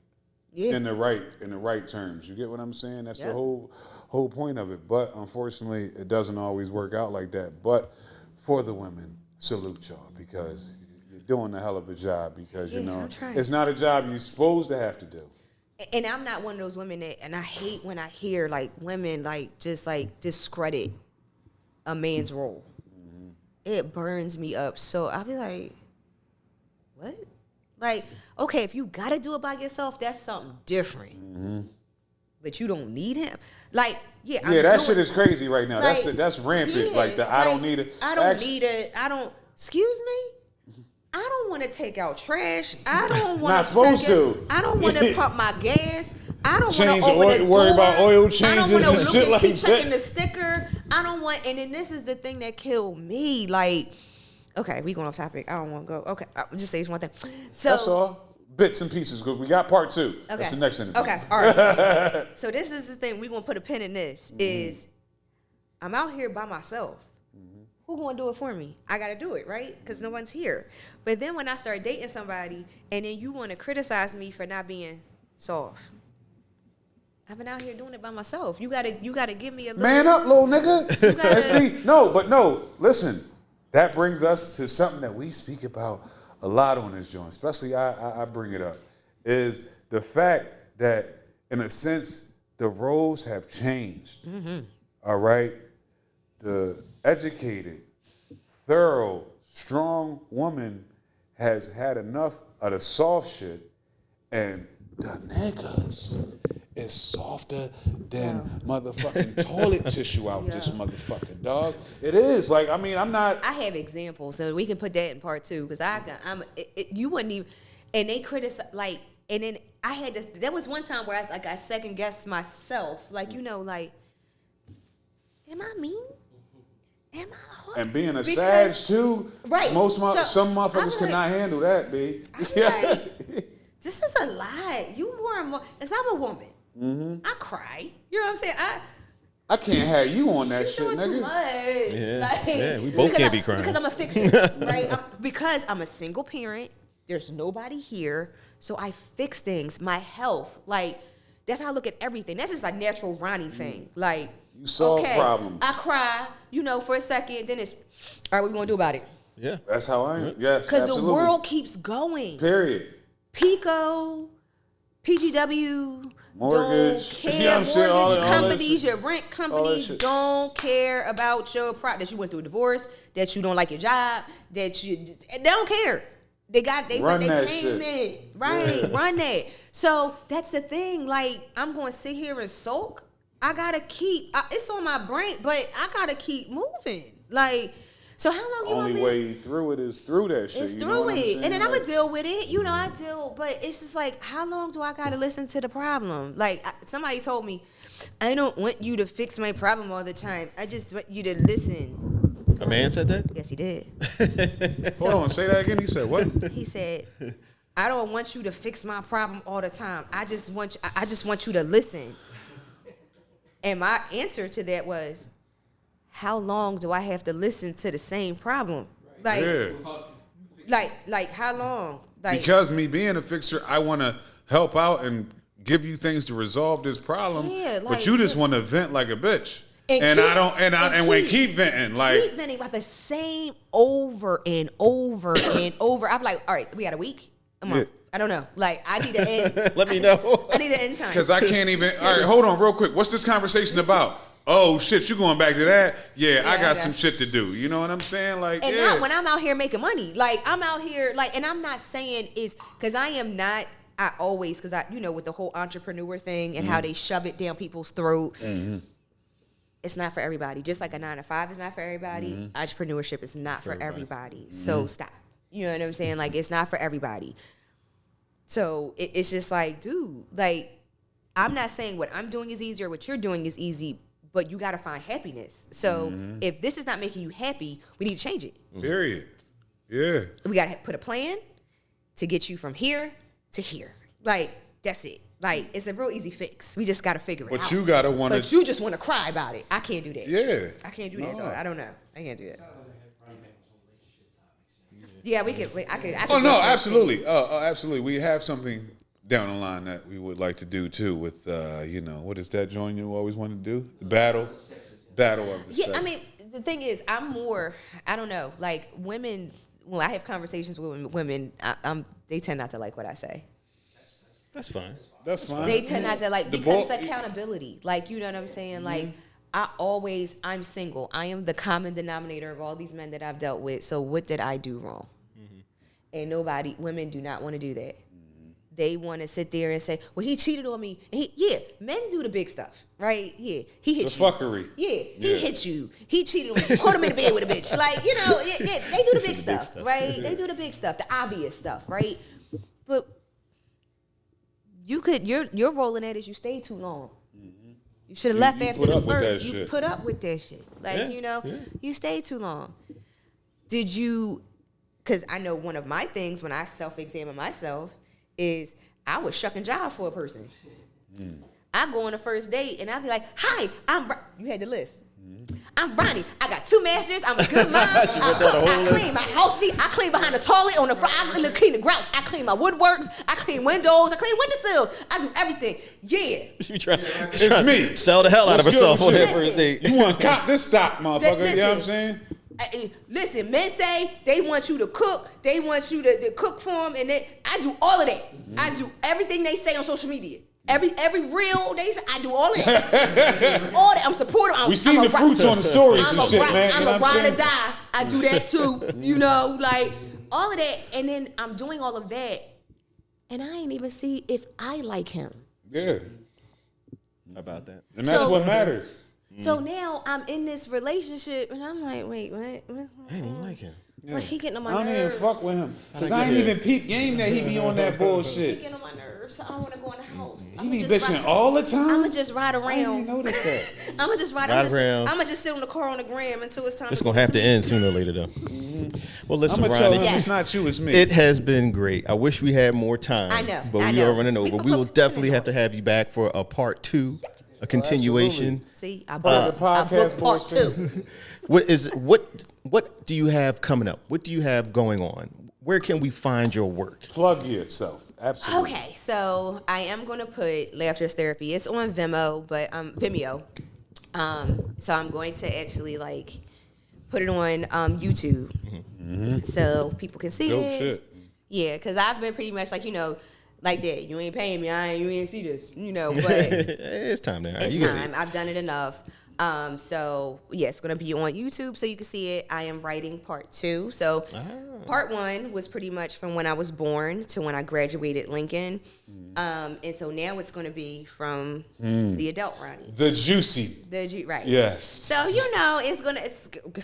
in the right terms. You get what I'm saying? That's the whole point of it. But unfortunately, it doesn't always work out like that. But for the women, salute y'all because you're doing a hell of a job because, I'm trying. it's not a job you're supposed to have to do. And I'm not one of those women and I hate when I hear like women like just like discredit a man's role. Mm-hmm. It burns me up. So I'll be like, what? Like, okay, if you gotta do it by yourself, that's something different. Mm-hmm. But you don't need him. Like, that shit is crazy right now. Like, that's rampant. I don't need it. Excuse me? I don't want to take out trash. I don't want Not supposed to. I don't want to pump my gas. I don't want to open the door. Worry about oil I don't changes want to and look shit and like keep checking that. the sticker. I don't want, and then this is the thing that killed me. Like, okay, we going off topic. I don't want to go. Okay, I'll just say this one thing. So That's all. Bits and pieces. Good. We got part 2. Okay. That's the next interview. Okay, all right. So this is the thing. We're going to put a pin in this. Is I'm out here by myself. Who going to do it for me? I got to do it, right? Because no one's here. But then when I start dating somebody and then you want to criticize me for not being soft. I've been out here doing it by myself. You gotta give me a little... Man up, little nigga. gotta- And see, no, listen. That brings us to something that we speak about a lot on this joint, especially I bring it up, is the fact that, in a sense, the roles have changed. All right? The educated, thorough, strong woman has had enough of the soft shit, and the niggas is softer than motherfucking toilet tissue out this motherfucking dog. It is. Like, I mean, I'm not... I have examples, so we can put that in part 2, because you wouldn't even... And they criticize, like... And then I had this... There was one time where I second-guessed myself. Like, like... Am I mean? Am I hard? And being a Sag, too, right. Some motherfuckers cannot handle that, B. This is a lie. You more and more... Because I'm a woman. I cry. You know what I'm saying? I can't have you on that shit, doing nigga. too much. Yeah, we both can't be crying. Because I'm a fixer, right? Because I'm a single parent. There's nobody here. So I fix things. My health. Like, that's how I look at everything. That's just like natural Roni thing. Like, you solve problems. I cry, for a second. Then it's, all right, what we going to do about it? Yeah. That's how I am. Yes, Because absolutely. the world keeps going. Period. Pico, PGW, mortgage, don't care. Mortgage companies, your rent company shit. don't care about your that you went through a divorce, that you don't like your job, they don't care. They Run they that payment, shit. right? Yeah. Run that. So that's the thing. Like, I'm going to sit here and sulk. I gotta keep. It's on my brain, but I gotta keep moving. Like. So how long you want me? Only way through it is through that shit. It's you through know what I'm it, saying? and then I'm Like, gonna deal with it. I deal, but it's just like, how long do I gotta listen to the problem? Like, somebody told me, I don't want you to fix my problem all the time. I just want you to listen. A man said that? Yes, he did. Hold on, say that again. He said what? He said, I don't want you to fix my problem all the time. I just want you to listen. And my answer to that was, how long do I have to listen to the same problem? Like, like how long? Like, Because me being a fixer, I want to help out and give you things to resolve this problem. Yeah, but like- you just want to vent like a bitch. And And keep- I don't, and we keep venting like. keep venting about the same over and over and over. I'm like, all right, we got a week, a month. Yeah. I don't know. Like, I need an end. Let me know. I need an end time. Because I can't even. All right, hold on, real quick. What's this conversation about? Oh shit, you going back to that? Yeah, I got some shit to do. You know what I'm saying? Like, And yeah. not when I'm out here making money. Like, I'm out here, like, and I'm not saying because I am not. I always, because with the whole entrepreneur thing and how they shove it down people's throat. It's not for everybody. Just like a 9-to-5 is not for everybody. Entrepreneurship is not for everybody. So stop. You know what I'm saying? Like, it's not for everybody. So it's just like, dude, like, I'm not saying what I'm doing is easy or what you're doing is easy, but you got to find happiness. So if this is not making you happy, we need to change it. Period. Yeah. We got to put a plan to get you from here to here. Like, that's it. Like, it's a real easy fix. We just got to figure it out. But you gotta want But to. you just want to cry about it. I can't do that. Yeah. I can't do that, No. though. I don't know. I can't do that. Yeah, we could. I could. Oh go no, for absolutely. things. Absolutely. We have something down the line that we would like to do too. With what is that joint you always want to do? The battle of the Yeah, sexes. I mean, the thing is, I'm more. I don't know. Like, women. When I have conversations with women, they tend not to like what I say. That's fine. That's fine. They tend not to like The because ball- it's accountability. Like, you know what I'm saying? Like, I'm single. I am the common denominator of all these men that I've dealt with. So what did I do wrong? And women do not want to do that. They want to sit there and say, well, he cheated on me. And men do the big stuff, right? Yeah, he hit The you. fuckery. Yeah, he hit you. He cheated on you. Put him in the bed with a bitch. Like, they do the big stuff, right? They do the big stuff, the obvious stuff, right? But you're rolling at it. You stay too long. You You should have left you after put the up with that first. You shit. put up with that shit. Like, Yeah, you know, yeah. you stayed too long. Did you, because I know one of my things when I self-examine myself is I was shucking jive for a person. I go on a first date and I'll be like, hi, you had the list. I'm Ronnie. I got 2 masters. I'm a good mom. I clean my house. I clean behind the toilet on the front. I clean the grounds. I clean my woodworks. I clean windows. I clean windowsills. I do everything. Yeah. It's me. Sell the hell out of What's good herself on with that you? first date. You want to cop this stock, motherfucker? Listen. You know what I'm saying? Listen, men say they want you to cook. They want you to cook for them. And I do all of that. I do everything they say on social media. Every reel they say, I do all of that. All that. I'm supportive. We seen the fruits on the stories and shit, man. I'm You know a what I'm ride or saying? die. I do that too. You know, like all of that. And then I'm doing all of that. And I ain't even see if I like him. Yeah. About that. And that's So- what matters. So now I'm in this relationship and I'm like, wait, what? I didn't even like him. Well, he getting on my I don't even nerves. fuck with him. Because I I ain't get even peep game that he be on that He bullshit. getting on my nerves. I don't want to go in the house. He be bitching all the time. I'm gonna just ride I didn't even around. notice that. I'm gonna just ride Ride around. I'm gonna just sit on the car on the gram until it's time. It's to gonna go have to sleep. end sooner or later, though. Well, I'm listen, going to tell him Ronnie. Yes. it's not you, it's me. It has been great. I wish we had more time. I know, but I we know. are running over. We We will put- definitely have to have you back for a part 2, a continuation. See, I Part of booked, the I podcast, booked part boys, 2. What do you have coming up? What do you have going on? Where can we find your work? Plug yourself. Absolutely. Okay, so I am gonna put Laughter's Therapy. It's on Vimeo, but Vimeo. So I'm going to actually like put it on YouTube, so people can see Dope it. shit. Yeah, because I've been pretty much like, you know, like that. You ain't paying me. You ain't see this. You know, but It's time now. it's You can see time. it. I've done it enough. So yeah, it's gonna be on YouTube, so you can see it. I am writing part 2. So part 1 was pretty much from when I was born to when I graduated Lincoln, and so now it's gonna be from the adult Ronnie. The juicy. Right. Yes. So you know it's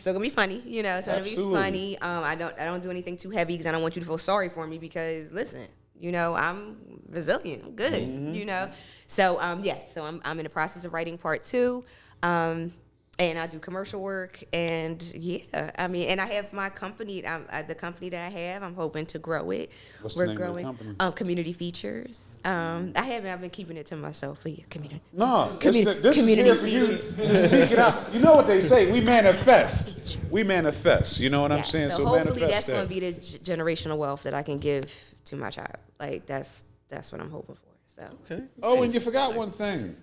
still gonna be funny. You know, it's gonna Absolutely. be funny. I don't do anything too heavy because I don't want you to feel sorry for me because listen, you know I'm resilient. I'm good. You know. So yes. So I'm in the process of writing part 2. And I do commercial work, and yeah, I mean, and I have my company. The company that I have, I'm hoping to grow it. What's the We're name of the growing. company? Community Features. I've been keeping it to myself for you. Community. No, Community- this is community here for you to speak it out. You know what they say? We manifest. We manifest. You know what I'm Yes, saying? So hopefully manifest that's that. going to be the generational wealth that I can give to my child. Like that's what I'm hoping for. So Okay. Oh, and you forgot one thing.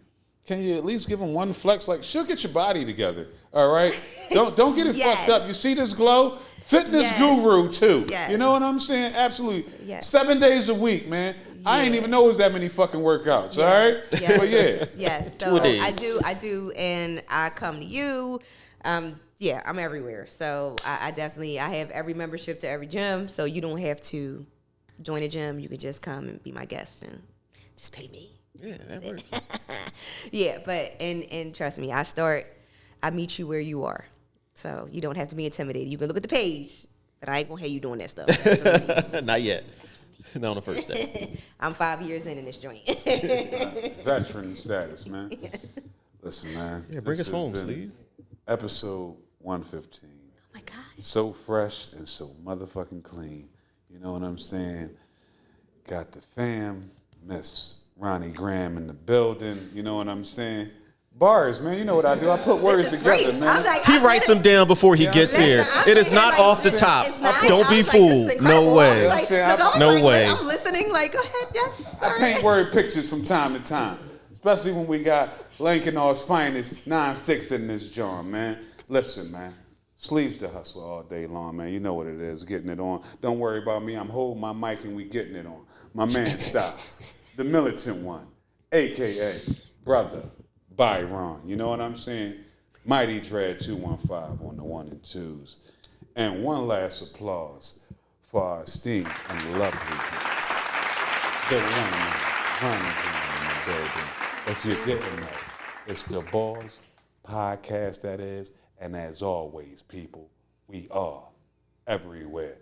Can you at least give them one flex? Like, she'll get your body together. All right. Don't get it Yes. fucked up. You see this glow? Fitness Yes. guru too. Yes. You know what I'm saying? Absolutely. Yes. 7 days a week, man. I ain't Yeah. even know it was that many fucking workouts. All right. Yes. But yeah. Yes. So 2 a days. I do, and I come to you. Yeah, I'm everywhere. So I definitely I have every membership to every gym. So you don't have to join a gym. You can just come and be my guest and just pay me. Yeah, that works. Yeah, but and trust me, I meet you where you are. So you don't have to be intimidated. You can look at the page, but I ain't gonna have you doing that stuff. That's for me. Not yet. Not on the first day. I'm 5 years in this joint. Veteran status, man. Listen, man. Yeah, bring this us home, has been Sleeves. Episode 115. Oh my gosh. So fresh and so motherfucking clean. You know what I'm saying? Got the fam, Miss Roni Graham in the building. You know what I'm saying? Bars, man. You know what I do? I put words This is together, great. man. I was like, He I writes said them down before he gets Listen, here. I'm It is saying, not like, off the top. it's not. Don't I be was like, this is fooled. incredible. No I way. was like, Yeah, look, I was No like, way. I'm listening. Like, go ahead. Yes, I sir. paint word pictures from time to time, especially when we got Lincoln's finest 9-6 in this joint, man. Listen, man. Sleeves the hustler all day long, man. You know what it is, getting it on. Don't worry about me. I'm holding my mic and we getting it on. My man, stop. The militant one, a.k.a. Brother Byron. You know what I'm saying? Mighty Dread 215 on the 1 and 2s. And one last applause for our esteemed and lovely guests. The one and only in the building. If you didn't know, it's the Bols podcast, that is. And as always, people, we are everywhere.